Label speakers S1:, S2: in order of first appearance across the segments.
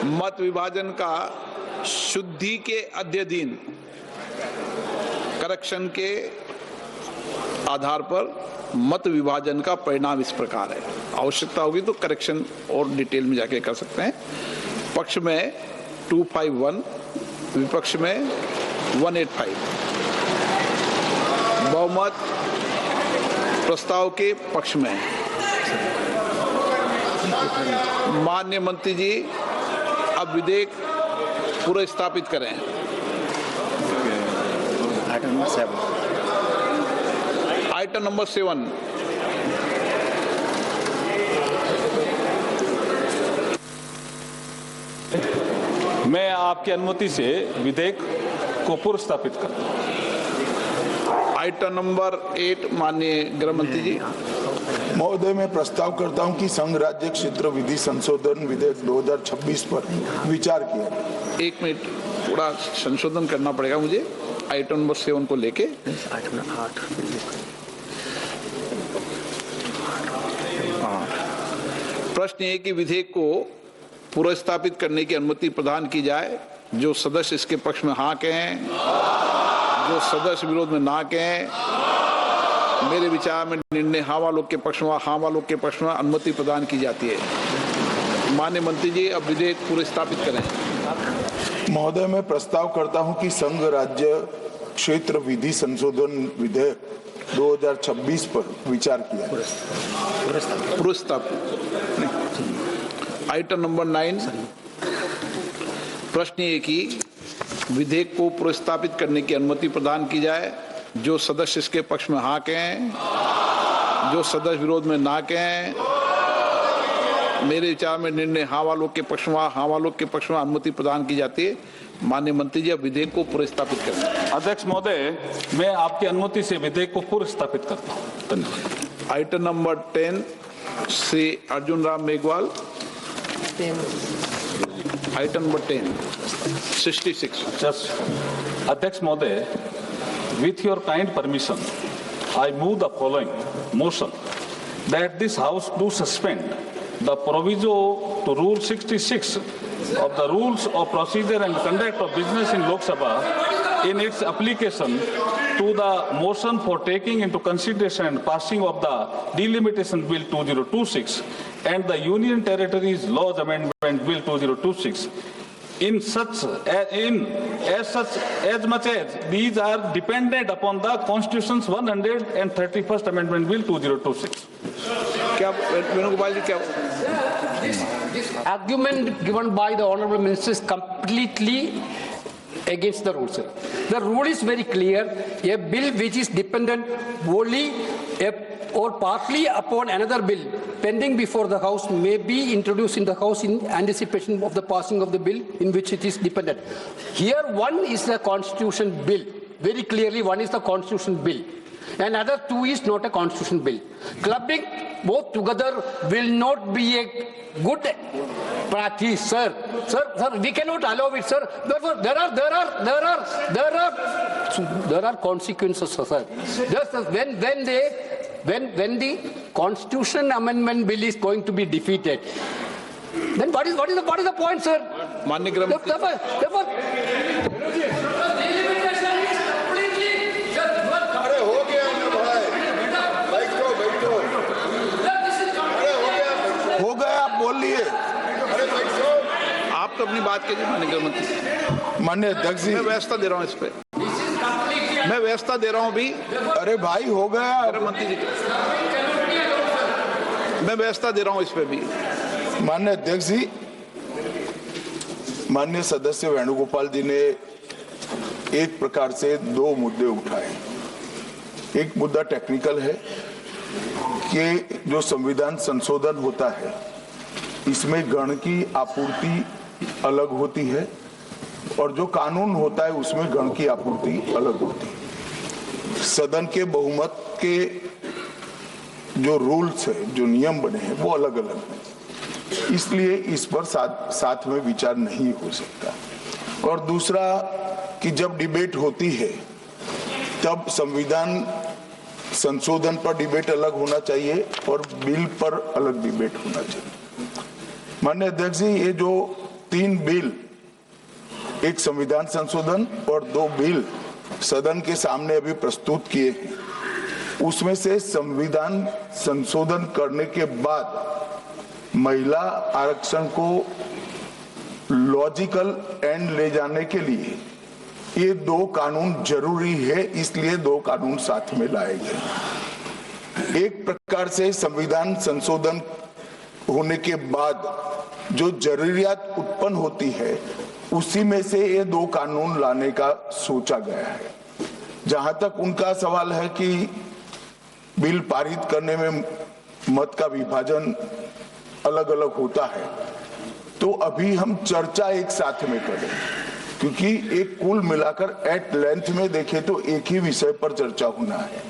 S1: मत विभाजन का शुद्धि के अध्ययन करेक्शन के आधार पर मत विभाजन का परिणाम इस प्रकार है। आवश्यकता होगी तो करेक्शन और डिटेल में जाके कर सकते हैं। पक्ष में 251, विपक्ष में 185। बहुमत प्रस्ताव के पक्ष में। माननीय मंत्री जी अब विधेयक पुनर्स्थापित करें। Item number 7।
S2: मैं आपकी अनुमति से विधेयक को पुनर्स्थापित करता हूं।
S1: आइटम नंबर 8 माननीय गृह मंत्री जी।
S3: महोदय, मैं प्रस्ताव करता हूं कि संघ राज्य क्षेत्र विधि संशोधन विधेयक 2026 पर विचार किया जाए।
S1: 1 मिनट, थोड़ा संशोधन करना पड़ेगा मुझे आइटम नंबर 7 को लेके।
S4: Item number 8।
S1: प्रश्न ये कि विधेयक को पुनर्स्थापित करने की अनुमति प्रदान की जाए। जो सदस्य इसके पक्ष में हाँ कहें, जो सदस्य विरोध में ना कहें। मेरे विचार में निर्णय हाँ वालों के पक्ष में, हाँ वालों के पक्ष में अनुमति प्रदान की जाती है। माननीय मंत्री जी अब विधेयक पुनर्स्थापित करें।
S3: महोदय, मैं प्रस्ताव करता हूं कि संघ राज्य क्षेत्र विधि संशोधन विधेयक 2026 पर विचार किया जाए।
S1: पुनर्स्थापित। Item number 9। प्रश्न ये कि विधेयक को पुनर्स्थापित करने की अनुमति प्रदान की जाए। जो सदस्य इसके पक्ष में हाँ कहें, जो सदस्य विरोध में ना कहें। मेरे विचार में निर्णय हाँ वालों के पक्ष में, हाँ वालों के पक्ष में अनुमति प्रदान की जाती है। माननीय मंत्री जी अब विधेयक को पुनर्स्थापित करें।
S2: अध्यक्ष महोदय, मैं आपकी अनुमति से विधेयक को पुनर्स्थापित करता हूं। धन्यवाद।
S1: Item number 10 Shri Arjun Ram Meghwal. Item number 10 66।
S2: अध्यक्ष महोदय, with your kind permission, I move the following motion that this House do suspend the proviso to Rule 66 of the Rules of Procedure and Conduct of Business in Lok Sabha in its application to the motion for taking into consideration and passing of the Delimitation Bill 2026 and the Union Territories Laws Amendment Bill 2026. As much as these are dependent upon the Constitution's 131st Amendment Bill 2026.
S1: क्या वेणुगोपाल जी क्या
S4: This argument given by the Honourable Minister is completely against the rules. The rule is very clear. A bill which is dependent wholly or partly upon another bill pending before the House may be introduced in the House in anticipation of the passing of the bill in which it is dependent. Here one is the Constitution bill. Very clearly one is the Constitution bill. And other two is not a Constitution bill. Clubbing both together will not be a good practice, sir. Sir, we cannot allow it, sir. Therefore, there are consequences, sir. Just when the Constitution Amendment Bill is going to be defeated, then what is the point, sir? Therefore,
S3: हो गया, आप बोल लिए।
S1: आप तो अपनी बात कीजिए माननीय गृह मंत्री।
S3: माननीय अध्यक्ष जी,
S1: मैं व्यवस्था दे रहा हूँ इस पे, मैं व्यवस्था दे रहा हूँ अभी।
S3: अरे भाई हो गया।
S1: गृह मंत्री जी मैं व्यवस्था दे रहा हूँ इस पे भी।
S3: माननीय अध्यक्ष जी, माननीय सदस्य वेणुगोपाल जी ने एक प्रकार से दो मुद्दे उठाए। एक मुद्दा टेक्निकल है कि जो संविधान संशोधन होता है इसमें गण की आपूर्ति अलग होती है और जो कानून होता है उसमें गण की आपूर्ति अलग होती है। सदन के बहुमत के जो रूल्स है, जो नियम बने हैं वो अलग अलग हैं, इसलिए इस पर साथ में विचार नहीं हो सकता। और दूसरा कि जब डिबेट होती है तब संविधान संशोधन पर डिबेट अलग होना चाहिए और बिल पर अलग डिबेट होना चाहिए। माननीय अध्यक्ष जी, ये जो 3 बिल, एक संविधान संशोधन और 2 बिल सदन के सामने अभी प्रस्तुत किए हैं। उसमें से संविधान संशोधन करने के बाद महिला आरक्षण को लॉजिकल एंड ले जाने के लिए ये 2 कानून जरूरी है, इसलिए 2 कानून साथ में लाए गए। एक प्रकार से संविधान संशोधन होने के बाद जो जरूरियात उत्पन्न होती है उसी में से ये 2 कानून लाने का सोचा गया है। जहां तक उनका सवाल है कि बिल पारित करने में मत का विभाजन अलग अलग होता है, तो अभी हम चर्चा एक साथ में करें, क्योंकि एक कुल मिलाकर एट लेंथ में देखें तो एक ही विषय पर चर्चा होना है।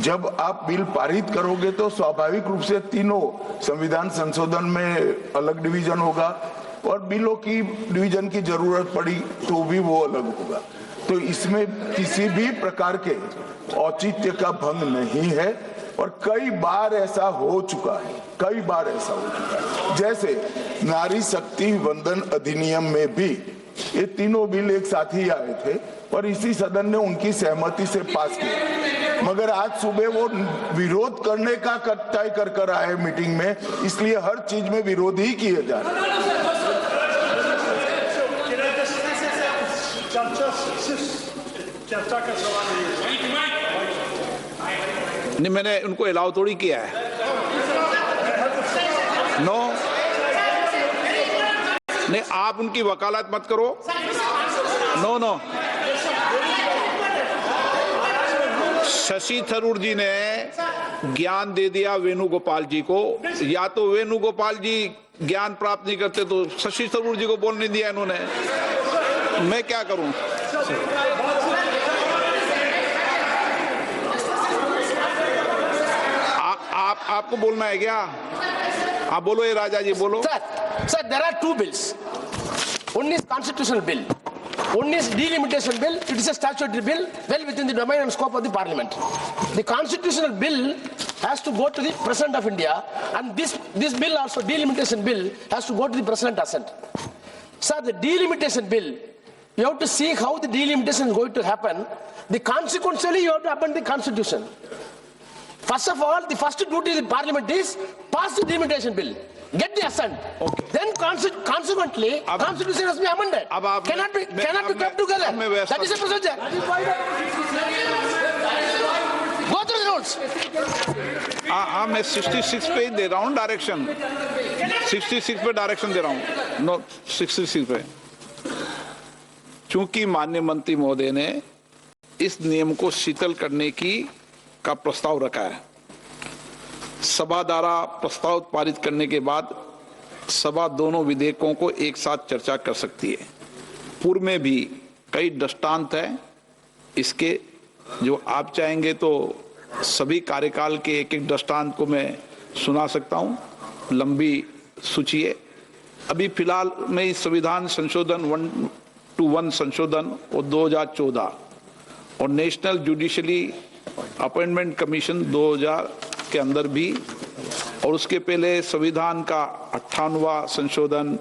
S3: जब आप बिल पारित करोगे तो स्वाभाविक रूप से तीनों संविधान संशोधन में अलग डिवीजन होगा और बिलों की डिवीजन की जरूरत पड़ी तो भी वो अलग होगा। तो इसमें किसी भी प्रकार के औचित्य का भंग नहीं है और कई बार ऐसा हो चुका है, जैसे नारी शक्ति वंदन अधिनियम में भी ये तीनों बिल एक साथ ही आए थे और इसी सदन ने उनकी सहमति से पास किया, मगर आज सुबह वो विरोध करने का तय कर आए मीटिंग में, इसलिए हर चीज में विरोध ही किए जा रहे हैं।
S5: चर्चा का सवाल
S1: नहीं, मैंने उनको अलाउ थोड़ी किया है। नो, नहीं, आप उनकी वकालत मत करो। नो, शशि थरूर जी ने ज्ञान दे दिया वेणुगोपाल जी को, या तो वेणुगोपाल जी ज्ञान प्राप्त नहीं करते तो शशि थरूर जी को बोलने दिया इन्होंने। मैं क्या करूं? आपको बोलना है क्या? आप बोलो, ये राजा जी बोलो।
S6: Sir, there are 2 bills. One is constitutional bill. One is delimitation bill. It is a statutory bill, well within the domain and scope of the parliament. The constitutional bill has to go to the President of India, and this bill also, delimitation bill, has to go to the President assent. Sir, the delimitation bill, you have to see how the delimitation is going to happen. Consequentially, you have to amend the constitution. First of all, the first duty of the parliament is pass the delimitation bill, get the assent. Okay. Then consequently, constitution has to be amended. Cannot be kept together. That is the procedure. Go through the rules.
S1: हाँ, मैं 66 पे दे रहा हूँ direction, 66 पे direction दे रहा हूँ। No, 66 पे, चूंकि माननीय मंत्री महोदय ने इस नियम को शिथिल करने का प्रस्ताव रखा है, सभा द्वारा प्रस्ताव पारित करने के बाद सभा दोनों विधेयकों को एक साथ चर्चा कर सकती है। पूर्व में भी कई दृष्टांत हैं इसके, जो आप चाहेंगे तो सभी कार्यकाल के एक दृष्टांत को मैं सुना सकता हूं, लंबी सूची है। अभी फिलहाल में इस संविधान संशोधन 1:1 संशोधन और 2014 और नेशनल जुडिशरी अपॉइंटमेंट कमीशन 2000 के अंदर भी, और उसके पहले संविधान का 58वां संशोधन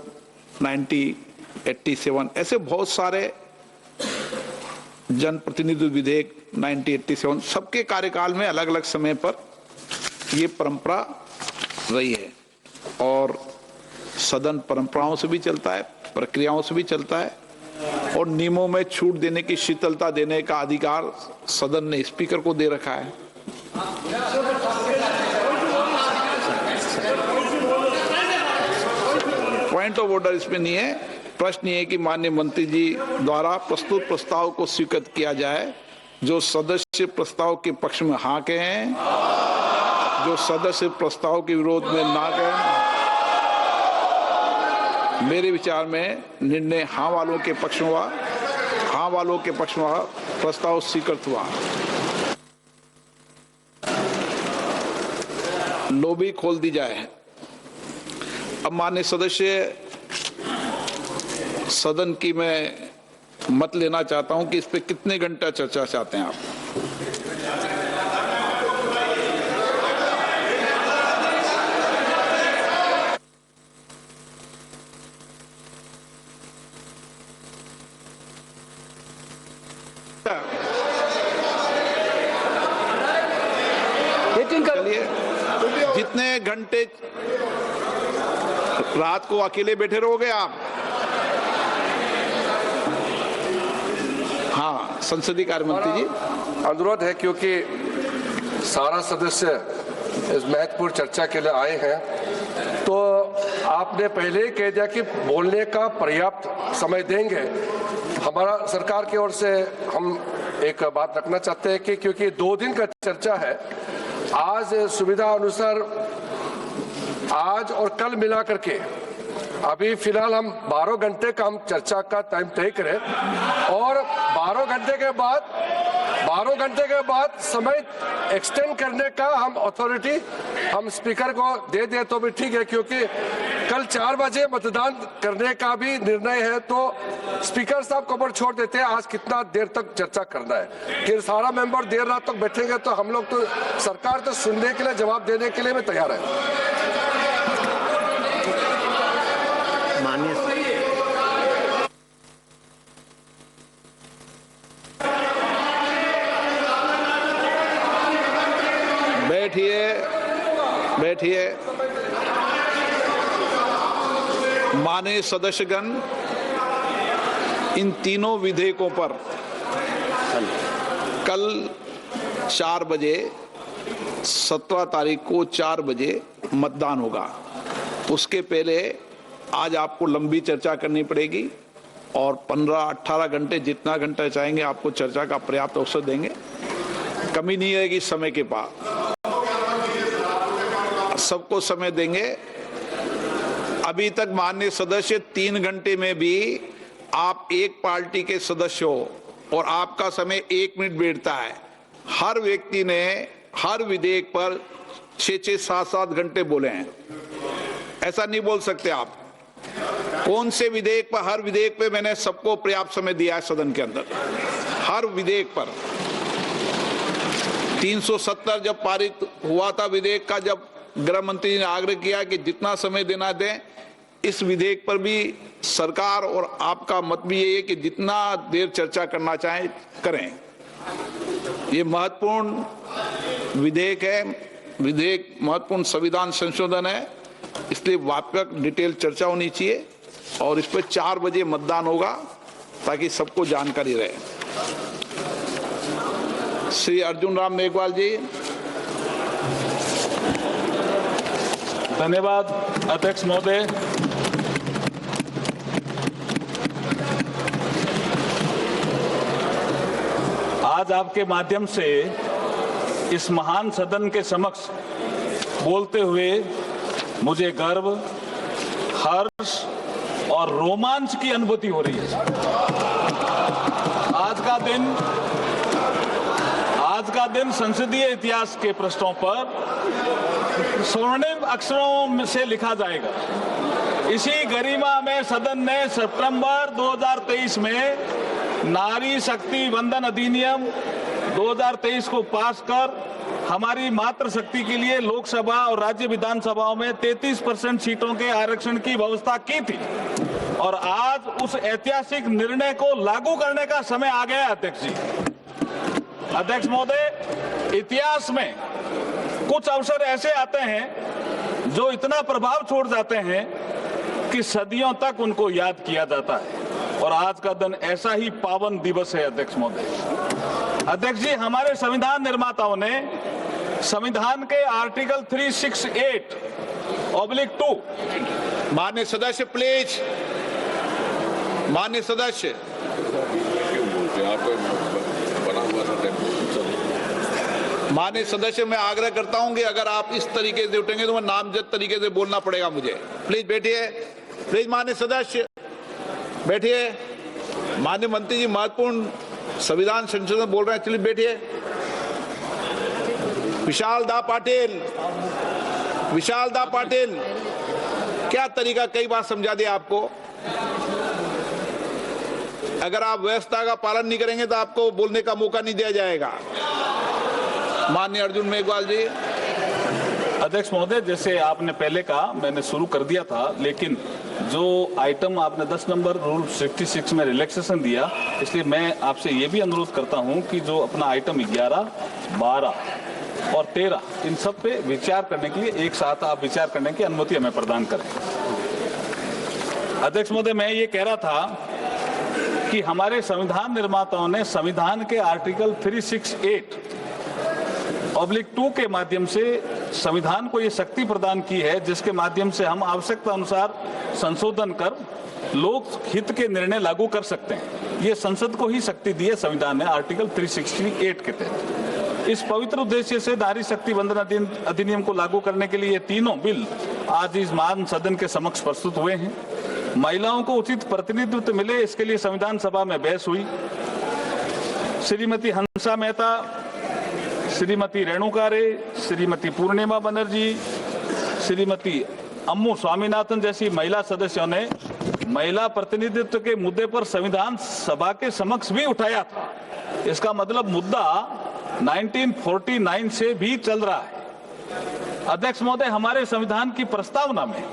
S1: 1987, ऐसे बहुत सारे जनप्रतिनिधि विधेयक 1987, सबके कार्यकाल में अलग अलग समय पर ये परंपरा रही है। और सदन परंपराओं से भी चलता है, प्रक्रियाओं से भी चलता है, और नियमों में छूट देने की शिथिलता देने का अधिकार सदन ने स्पीकर को दे रखा है। पॉइंट ऑफ ऑर्डर इसमें नहीं है। प्रश्न ये है कि माननीय मंत्री जी द्वारा प्रस्तुत प्रस्ताव को स्वीकृत किया जाए। जो सदस्य प्रस्ताव के पक्ष में हाँ कहें, जो सदस्य प्रस्ताव के विरोध में ना कहें। मेरे विचार में निर्णय हाँ वालों के पक्ष में हुआ, हाँ वालों के पक्ष में प्रस्ताव स्वीकृत हुआ। लॉबी खोल दी जाए। अब माननीय सदस्य सदन की मैं मत लेना चाहता हूं कि इस पे कितने घंटा चर्चा चाहते हैं आप। रात को अकेले बैठे रहोगे आप? हाँ, संसदीय कार्य मंत्री जी।
S7: अनुरोध है, क्योंकि सारा सदस्य इस महत्वपूर्ण चर्चा के लिए आए हैं, तो आपने पहले ही कह दिया कि बोलने का पर्याप्त समय देंगे। हमारा सरकार की ओर से हम एक बात रखना चाहते हैं कि क्योंकि 2 दिन का चर्चा है, आज सुविधा अनुसार आज और कल मिला करके अभी फिलहाल हम 12 घंटे का हम चर्चा का टाइम तय करें, और 12 घंटे के बाद समय एक्सटेंड करने का हम अथॉरिटी हम स्पीकर को दे दे तो भी ठीक है, क्योंकि कल 4 बजे मतदान करने का भी निर्णय है। तो स्पीकर साहब को ऊपर छोड़ देते हैं आज कितना देर तक चर्चा करना है। कि सारा मेंबर देर रात तक बैठेंगे तो हम लोग तो सरकार तो सुनने के लिए, जवाब देने के लिए भी तैयार है।
S1: बैठिए। माननीय सदस्यगण, इन तीनों विधेयकों पर कल 4 बजे 17 तारीख को 4 बजे मतदान होगा। उसके पहले आज आपको लंबी चर्चा करनी पड़ेगी और 15-18 घंटे, जितना घंटा चाहेंगे आपको चर्चा का पर्याप्त अवसर देंगे। कमी नहीं रहेगी समय के पास, सबको समय देंगे। अभी तक माननीय सदस्य 3 घंटे में भी आप एक पार्टी के सदस्य हो और आपका समय 1 मिनट बैठता है। हर व्यक्ति ने हर विधेयक पर 6-6, 7-7 घंटे बोले हैं। ऐसा नहीं बोल सकते आप। कौन से विधेयक पर? हर विधेयक पे मैंने सबको पर्याप्त समय दिया है सदन के अंदर, हर विधेयक पर। 370 जब पारित हुआ था विधेयक का, जब गृह मंत्री ने आग्रह किया कि जितना समय देना दें, इस विधेयक पर भी सरकार और आपका मत भी यही है कि जितना देर चर्चा करना चाहें करें। ये महत्वपूर्ण विधेयक है, विधेयक महत्वपूर्ण संविधान संशोधन है, इसलिए व्यापक डिटेल चर्चा होनी चाहिए और इस पर 4 बजे मतदान होगा ताकि सबको जानकारी रहे। श्री अर्जुन राम मेघवाल जी।
S2: धन्यवाद अध्यक्ष महोदय। आज आपके माध्यम से इस महान सदन के समक्ष बोलते हुए मुझे गर्व, हर्ष और रोमांच की अनुभूति हो रही है। आज का दिन संसदीय इतिहास के पृष्ठों पर स्वर्णिम अक्षरों से लिखा जाएगा। इसी गरिमा में सदन ने सितंबर 2023 में नारी शक्ति वंदन अधिनियम 2023 को पास कर हमारी मातृशक्ति के लिए लोकसभा और राज्य विधानसभाओं में 33% सीटों के आरक्षण की व्यवस्था की थी और आज उस ऐतिहासिक निर्णय को लागू करने का समय आ गया है। अध्यक्ष जी, अध्यक्ष महोदय, इतिहास में कुछ अवसर ऐसे आते हैं जो इतना प्रभाव छोड़ जाते हैं कि सदियों तक उनको याद किया जाता है और आज का दिन ऐसा ही पावन दिवस है। अध्यक्ष महोदय, अध्यक्ष जी, हमारे संविधान निर्माताओं ने संविधान के आर्टिकल 368/2
S1: माननीय सदस्य प्लीज, माननीय सदस्य, माननीय सदस्य, मैं आग्रह करता हूं कि अगर आप इस तरीके से उठेंगे तो मैं नामजद तरीके से बोलना पड़ेगा मुझे। प्लीज बैठिए, प्लीज माननीय सदस्य बैठिए। माननीय मंत्री जी महत्वपूर्ण संविधान संशोधन बोल रहे हैं, चलिए बैठिए। विशाल दा पाटिल, विशाल दा पाटिल, क्या तरीका, कई बार समझा दिया आपको। अगर आप व्यवस्था का पालन नहीं करेंगे तो आपको बोलने का मौका नहीं दिया जाएगा। माननीय अर्जुन मेघवाल जी।
S2: अध्यक्ष महोदय, जैसे आपने पहले कहा, मैंने शुरू कर दिया था, लेकिन जो आइटम आपने 10 नंबर रूल 66 में रिलैक्सेशन दिया, इसलिए मैं आपसे ये भी अनुरोध करता हूं कि जो अपना आइटम 11, 12 और 13 इन सब पे विचार करने के लिए एक साथ आप विचार करने की अनुमति हमें प्रदान करें। अध्यक्ष महोदय, मैं ये कह रहा था कि हमारे संविधान निर्माताओं ने संविधान के आर्टिकल 368(2) के माध्यम से संविधान को ये शक्ति प्रदान की है, जिसके माध्यम से हम आवश्यकता अनुसार संशोधन कर लोक हित के निर्णय लागू कर सकते हैं। ये संसद को ही शक्ति दी है संविधान ने आर्टिकल 368 के तहत। इस पवित्र उद्देश्य से नारी शक्ति वंदन अधिनियम को लागू करने के लिए ये तीनों बिल आज इस महान सदन के समक्ष प्रस्तुत हुए हैं। महिलाओं को उचित प्रतिनिधित्व मिले, इसके लिए संविधान सभा में बहस हुई। श्रीमती हंसा मेहता, श्रीमती रेणुका रे, श्रीमती पूर्णिमा बनर्जी, श्रीमती अम्मू स्वामीनाथन जैसी महिला सदस्यों ने महिला प्रतिनिधित्व के मुद्दे पर संविधान सभा के समक्ष भी उठाया था। इसका मतलब मुद्दा 1949 से भी चल रहा है। अध्यक्ष महोदय, हमारे संविधान की प्रस्तावना में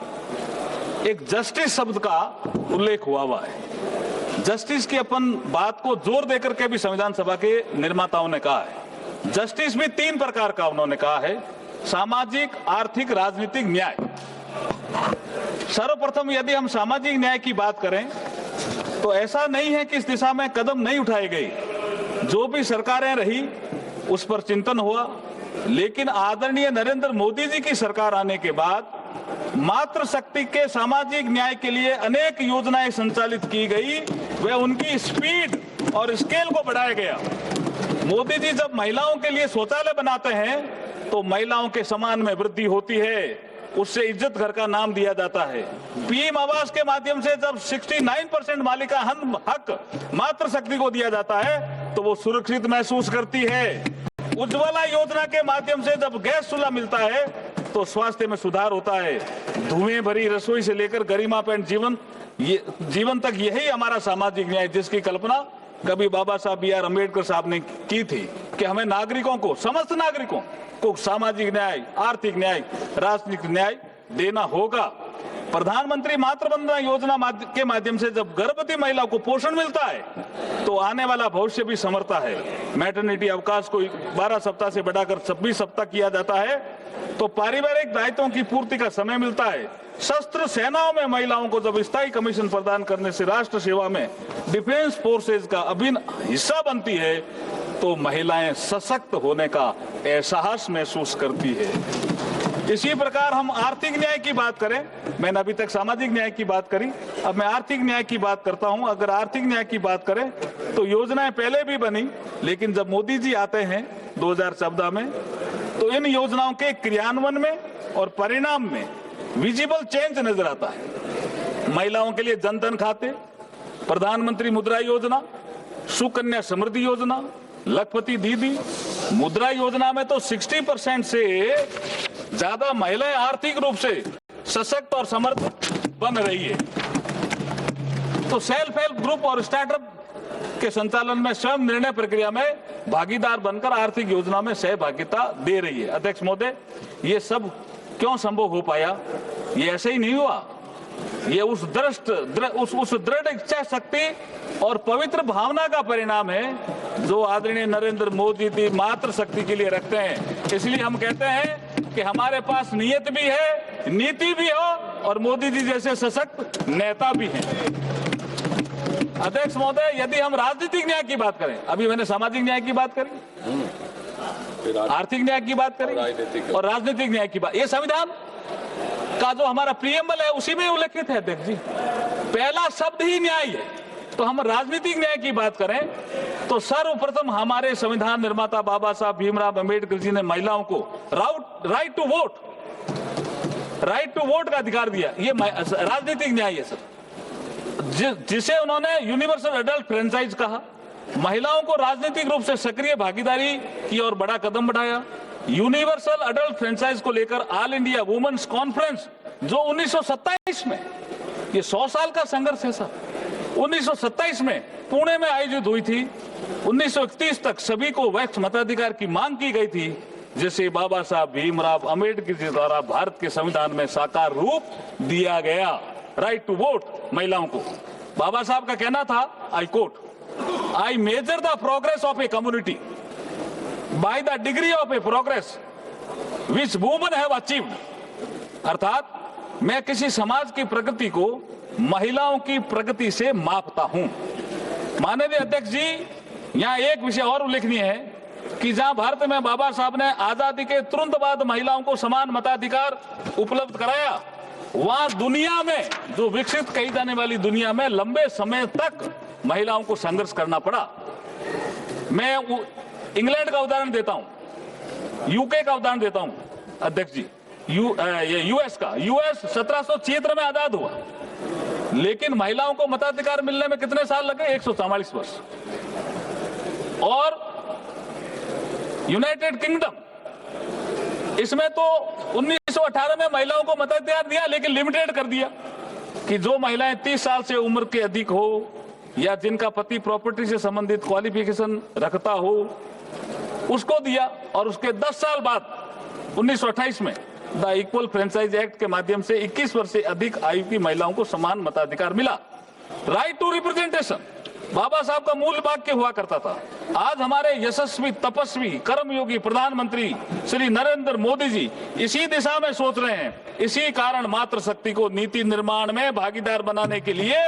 S2: एक जस्टिस शब्द का उल्लेख हुआ है। जस्टिस की अपन बात को जोर देकर के भी संविधान सभा के निर्माताओं ने कहा है। जस्टिस भी 3 प्रकार का उन्होंने कहा है: सामाजिक, आर्थिक, राजनीतिक न्याय। सर्वप्रथम यदि हम सामाजिक न्याय की बात करें तो ऐसा नहीं है कि इस दिशा में कदम नहीं उठाए गए। जो भी सरकारें रही उस पर चिंतन हुआ, लेकिन आदरणीय नरेंद्र मोदी जी की सरकार आने के बाद मातृशक्ति के सामाजिक न्याय के लिए अनेक योजनाएं संचालित की गई। वह उनकी स्पीड और स्केल को बढ़ाया गया। मोदी जी जब महिलाओं के लिए शौचालय बनाते हैं तो महिलाओं के सम्मान में वृद्धि होती है, उससे इज्जत घर का नाम दिया जाता है। पीएम आवास के माध्यम से जब 69% मालिका हक मातृशक्ति को दिया जाता है तो वो सुरक्षित महसूस करती है। उज्ज्वला योजना के माध्यम से जब गैस चूल्हा मिलता है तो स्वास्थ्य में सुधार होता है। धुएं भरी रसोई से लेकर गरिमापूर्ण जीवन तक, यही हमारा सामाजिक न्याय, जिसकी कल्पना कभी बाबा साहब बी आर अम्बेडकर साहब ने की थी कि हमें नागरिकों को, समस्त नागरिकों को सामाजिक न्याय, आर्थिक न्याय, राजनीतिक न्याय देना होगा। प्रधानमंत्री मातृ वंदना योजना के माध्यम से जब गर्भवती महिला को पोषण मिलता है तो आने वाला भविष्य भी संवरता है। मैटरनिटी अवकाश को 12 सप्ताह से बढ़ाकर 26 सप्ताह किया जाता है तो पारिवारिक दायित्वों की पूर्ति का समय मिलता है। शस्त्र सेनाओं में महिलाओं को जब स्थायी कमीशन प्रदान करने से राष्ट्र सेवा में डिफेंस फोर्सेज का अभिन्न हिस्सा बनती है तो महिलाएं सशक्त होने का एहसास महसूस करती है। इसी प्रकार हम आर्थिक न्याय की बात करें, मैंने अभी तक सामाजिक न्याय की बात करी, अब मैं आर्थिक न्याय की बात करता हूं। अगर आर्थिक न्याय की बात करें तो योजनाएं पहले भी बनी, लेकिन जब मोदी जी आते हैं 2014 में तो इन योजनाओं के क्रियान्वयन में और परिणाम में विजिबल चेंज नजर आता है। महिलाओं के लिए जनधन खाते, प्रधानमंत्री मुद्रा योजना, सुकन्या समृद्धि योजना, लखपति दीदी, मुद्रा योजना में तो 60% से ज्यादा महिलाएं आर्थिक रूप से सशक्त और समर्थ बन रही है। तो सेल्फ हेल्प ग्रुप और स्टार्टअप के संचालन में स्वयं निर्णय प्रक्रिया में भागीदार बनकर आर्थिक योजना में सहभागिता दे रही है। अध्यक्ष महोदय, ये सब क्यों संभव हो पाया? ये ऐसे ही नहीं हुआ। ये उस दृढ़ इच्छा शक्ति और पवित्र भावना का परिणाम है जो आदरणीय नरेंद्र मोदी जी मातृशक्ति के लिए रखते हैं। इसलिए हम कहते हैं कि हमारे पास नियत भी है, नीति भी हो और मोदी जी जैसे सशक्त नेता भी हैं। अध्यक्ष महोदय, यदि हम राजनीतिक न्याय की बात करें, अभी मैंने सामाजिक न्याय की बात करी, आर्थिक न्याय की बात करी और राजनीतिक न्याय की बात, ये संविधान का जो हमारा प्रीएम्बल है उसी में उल्लेखित है। अध्यक्ष जी, पहला शब्द ही न्याय है। तो हम राजनीतिक न्याय की बात करें तो सर्वप्रथम हमारे संविधान निर्माता बाबा साहब भीमराव अंबेडकर जी ने महिलाओं को राइट टू वोट का अधिकार दिया। ये राजनीतिक न्याय है सर, जिसे उन्होंने यूनिवर्सल एडल्ट फ्रेंचाइज कहा। महिलाओं को राजनीतिक रूप से सक्रिय भागीदारी की ओर बड़ा कदम बढ़ाया। यूनिवर्सल एडल्ट फ्रेंचाइज को लेकर ऑल इंडिया वुमेन्स कॉन्फ्रेंस जो 1927 में, ये 100 साल का संघर्ष है सर, 1927 में पुणे में आयोजित हुई थी। 1931 तक सभी को वैक्स मताधिकार की मांग की गई थी, जिसे बाबा साहब भीमराव अंबेडकर जी द्वारा भारत के संविधान में साकार रूप दिया गया। राइट टू वोट महिलाओं को। बाबा साहब का कहना था, I quote, I measure the progress of a community by the degree of A progress which women have achieved. अर्थात मैं किसी समाज की प्रगति को महिलाओं की प्रगति से मापता हूं। माननीय अध्यक्ष जी, यहाँ एक विषय और उल्लेखनीय है कि जहां भारत में बाबा साहब ने आजादी के तुरंत बाद महिलाओं को समान मताधिकार उपलब्ध कराया, वहां दुनिया में, जो विकसित कही जाने वाली दुनिया में, लंबे समय तक महिलाओं को संघर्ष करना पड़ा। मैं इंग्लैंड का उदाहरण देता हूं, यूके का उदाहरण देता हूं अध्यक्ष जी, यूएस का। यूएस 1776 में आजाद हुआ, लेकिन महिलाओं को मताधिकार मिलने में कितने साल लगे? 144 वर्ष। और यूनाइटेड किंगडम, इसमें तो 1918 में महिलाओं को मताधिकार दिया, लेकिन लिमिटेड कर दिया कि जो महिलाएं 30 साल से उम्र के अधिक हो या जिनका पति प्रॉपर्टी से संबंधित क्वालिफिकेशन रखता हो, उसको दिया। और उसके 10 साल बाद 1928 में द इक्वल फ्रेंचाइज एक्ट के माध्यम से 21 वर्ष से अधिक आयु की महिलाओं को समान मताधिकार मिला। राइट टू रिप्रेजेंटेशन बाबा साहब का मूल वाक्य हुआ करता था। आज हमारे यशस्वी, तपस्वी, कर्मयोगी प्रधानमंत्री श्री नरेंद्र मोदी जी इसी दिशा में सोच रहे हैं। इसी कारण मातृशक्ति को नीति निर्माण में भागीदार बनाने के लिए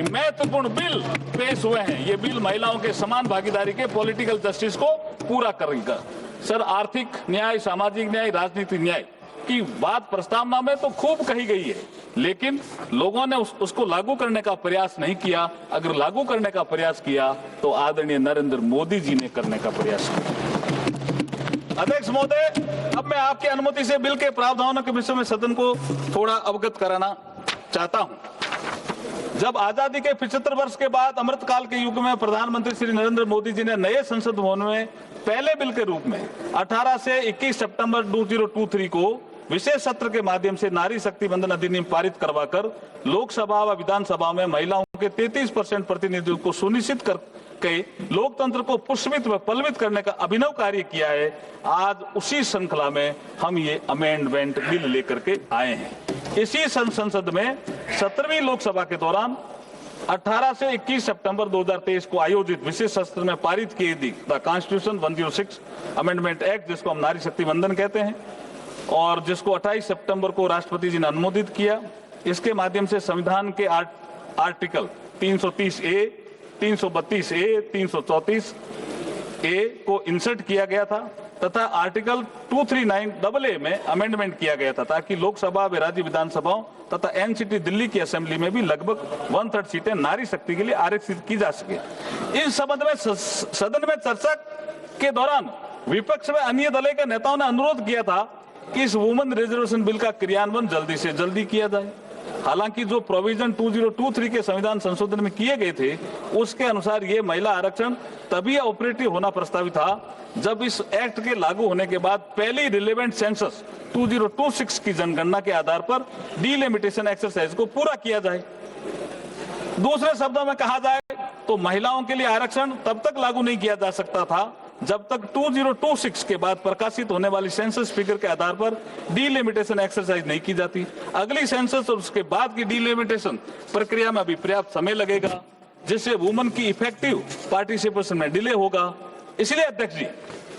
S2: महत्वपूर्ण बिल पेश हुए हैं। ये बिल महिलाओं के समान भागीदारी के पॉलिटिकल जस्टिस को पूरा करेगा। सर, आर्थिक न्याय, सामाजिक न्याय, राजनीतिक न्याय की बात प्रस्तावना में तो खूब कही गई है, लेकिन लोगों ने उसको लागू करने का प्रयास नहीं किया। अगर लागू करने का प्रयास किया तो आदरणीय नरेंद्र मोदी जी ने करने का प्रयास किया। अध्यक्ष महोदय, अब मैं आपकी अनुमति से बिल के प्रावधानों के विषय में सदन को थोड़ा अवगत कराना चाहता हूं। जब आजादी के 75 वर्ष के बाद अमृतकाल के युग में प्रधानमंत्री श्री नरेंद्र मोदी जी ने नए संसद भवन में पहले बिल के रूप में 18 से 21 सितंबर 2023 को विशेष सत्र के माध्यम से नारी शक्ति बंधन अधिनियम पारित करवाकर लोकसभा व विधानसभा में महिलाओं के 33% प्रतिनिधित्व को सुनिश्चित करके लोकतंत्र को पुष्पित व पल्लवित करने का अभिनव कार्य किया है। आज उसी श्रृंखला में हम ये अमेंडमेंट बिल लेकर के आए हैं। इसी संसद में 17वीं लोकसभा के दौरान 18 से 21 सितंबर 2023 को आयोजित विशेष सत्र में पारित की गई द कॉन्स्टिट्यूशन 106 अमेंडमेंट एक्ट, जिसको हम नारी शक्ति बंधन कहते हैं, और जिसको 28 सितंबर को राष्ट्रपति जी ने अनुमोदित किया। इसके माध्यम से संविधान के आर्टिकल 330 ए, 332 ए, 334 ए को इंसर्ट किया गया था तथा आर्टिकल 239 AA में अमेंडमेंट किया गया था, ताकि लोकसभा व राज्य विधानसभाओं तथा एनसीटी दिल्ली की असेंबली में भी लगभग 1/3 सीटें नारी शक्ति के लिए आरक्षित की जा सके। इस संबंध में सदन में चर्चा के दौरान विपक्ष में अन्य दलों के नेताओं ने अनुरोध किया था कि इस वुमेन रिजर्वेशन बिल का क्रियान्वयन जल्दी से जल्दी किया जाए। हालांकि जो प्रोविजन 2023 के संविधान संशोधन में किए गए थे, उसके अनुसार ये महिला आरक्षण तभी ऑपरेटिव होना प्रस्तावित था जब इस एक्ट के लागू होने के बाद पहली रिलेवेंट सेंसस 2026 की जनगणना के आधार पर डिलिमिटेशन एक्सरसाइज को पूरा किया जाए। दूसरे शब्दों में कहा जाए तो महिलाओं के लिए आरक्षण तब तक लागू नहीं किया जा सकता था जब तक 2026 के बाद प्रकाशित होने वाली सेंसस फिगर के आधार पर डिलिमिटेशन एक्सरसाइज नहीं की जाती। अगली सेंसस और उसके बाद की डिलिमिटेशन प्रक्रिया में अभी पर्याप्त समय लगेगा, जिससे वुमन की इफेक्टिव पार्टिसिपेशन में डिले होगा। इसलिए अध्यक्ष जी,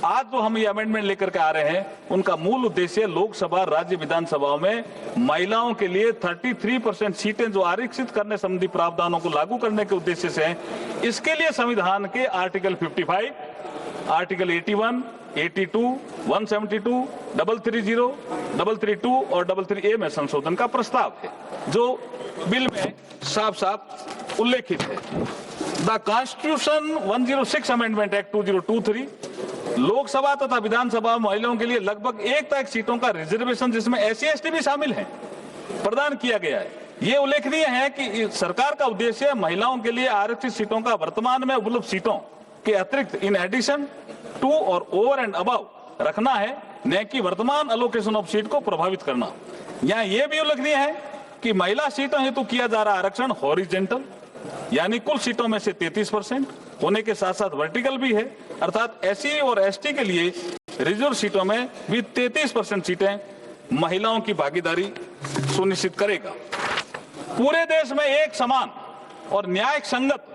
S2: आज जो हम ये अमेंडमेंट लेकर के आ रहे हैं, उनका मूल उद्देश्य लोकसभा, राज्य विधानसभाओं में महिलाओं के लिए 33% सीटें जो आरक्षित करने संबंधी प्रावधानों को लागू करने के उद्देश्य से हैं। इसके लिए संविधान के आर्टिकल 55, आर्टिकल 81, 82, 172, 330, 332 और 33A में संशोधन का प्रस्ताव है, जो बिल में साफ साफ उल्लेखित है। The constitution 106 amendment act 2023 Lok Sabha तथा विधानसभा महिलाओं के लिए लगभग 1 सीटों का रिजर्वेशन, जिसमें SC/ST भी शामिल हैं, प्रदान किया गया है। ये उल्लेखनीय है कि सरकार का उद्देश्य महिलाओं के लिए आरक्षित सीटों का वर्तमान में उपलब्ध सीटों के अतिरिक्त इन एडिशन टू और ओवर एंड अबव रखना है, न कि वर्तमान अलोकेशन ऑफ सीट को प्रभावित करना। यहाँ यह भी उल्लेखनीय है कि महिला सीटों हेतु किया जा रहा आरक्षण हॉरिजेंटल यानी कुल सीटों में से 33% होने के साथ साथ वर्टिकल भी है, अर्थात SC और ST के लिए रिजर्व सीटों में भी 33% सीटें महिलाओं की भागीदारी सुनिश्चित करेगा। पूरे देश में एक समान और न्याय संगत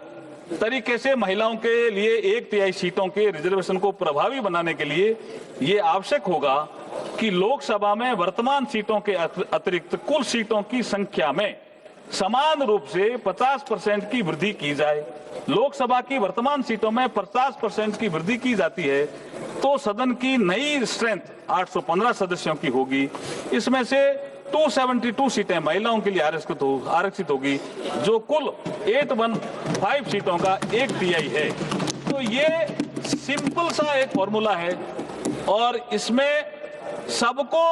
S2: तरीके से महिलाओं के लिए 1/3 सीटों के रिजर्वेशन को प्रभावी बनाने के लिए ये आवश्यक होगा कि लोकसभा में वर्तमान सीटों के अतिरिक्त कुल सीटों की संख्या में समान रूप से 50% की वृद्धि की जाए। लोकसभा की वर्तमान सीटों में 50% की वृद्धि की जाती है तो सदन की नई स्ट्रेंथ 815 सदस्यों की होगी। इसमें से 272 सीटें महिलाओं के लिए आरक्षित होगी, जो कुल 815 सीटों का 1/3 है। तो ये सिंपल सा एक फॉर्मूला है और इसमें सबको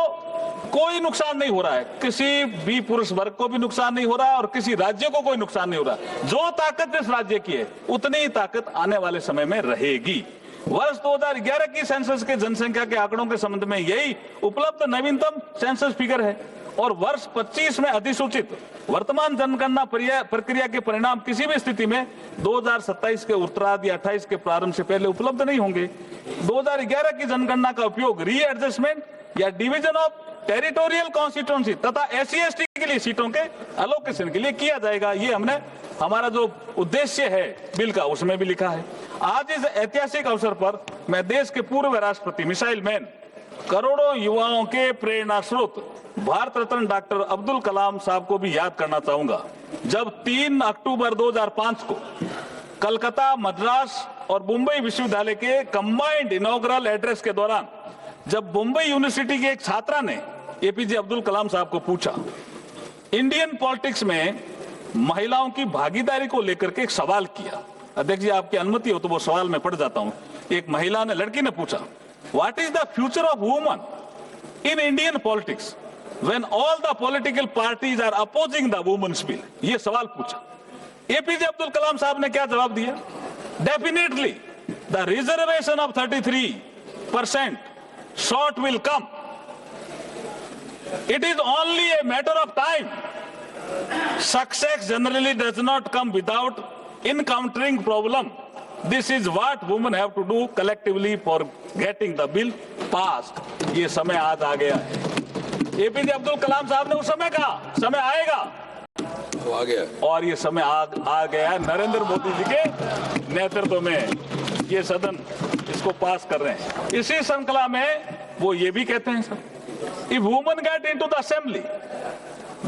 S2: कोई नुकसान नहीं हो रहा है, किसी भी पुरुष वर्ग को भी नुकसान नहीं हो रहा है और किसी राज्य को कोई नुकसान नहीं हो रहा। जो ताकत इस राज्य की है उतनी ही ताकत आने वाले समय में रहेगी। वर्ष 2011 की सेंसस के जनसंख्या के आंकड़ों के संबंध में यही उपलब्ध नवीनतम सेंसस फिगर है और वर्ष 25 में अधिसूचित वर्तमान जनगणना प्रक्रिया के परिणाम किसी भी स्थिति में 2027 के उत्तरार्ध या 28 के प्रारंभ से पहले उपलब्ध नहीं होंगे। 2011 की जनगणना का उपयोग रीएडजस्टमेंट या डिवीजन ऑफ टेरिटोरियल कॉन्स्टिट्यूएंसी तथा SC/ST के लिए सीटों के एलोकेशन के लिए किया जाएगा। ये हमने हमारा जो उद्देश्य है बिल का उसमें भी लिखा है। आज इस ऐतिहासिक अवसर पर मैं देश के पूर्व राष्ट्रपति मिसाइल मैन, करोड़ों युवाओं के प्रेरणा स्रोत भारत रत्न डॉक्टर अब्दुल कलाम साहब को भी याद करना चाहूंगा। जब 3 अक्टूबर 2005 को कलकत्ता, मद्रास और मुंबई विश्वविद्यालय के कंबाइंड इनॉग्रल एड्रेस के दौरान जब मुंबई यूनिवर्सिटी के एक छात्रा ने APJ अब्दुल कलाम साहब को पूछा, इंडियन पॉलिटिक्स में महिलाओं की भागीदारी को लेकर के एक सवाल किया। अध्यक्ष जी, आपकी अनुमति हो तो वो सवाल मैं पढ़ जाता हूं। एक महिला ने, लड़की ने पूछा, what is the future of woman in Indian politics when all the political parties are opposing the women's bill? ये सवाल पूछा। APJ अब्दुल कलाम साहब ने क्या जवाब दिया? Definitely the reservation of 33% short will come. It is only a matter of time. Success generally does not come without encountering problem. This is what women have to do collectively for getting the bill passed. ये समय आज आ गया है। APJ Abdul Kalam साहब ने उस समय कहा समय आएगा, वो आ गया और ये समय आ गया। नरेंद्र मोदी जी के नेतृत्व में ये सदन इसको पास कर रहे हैं। इसी श्रृंखला में वो ये भी कहते हैं sir, if women get into the assembly,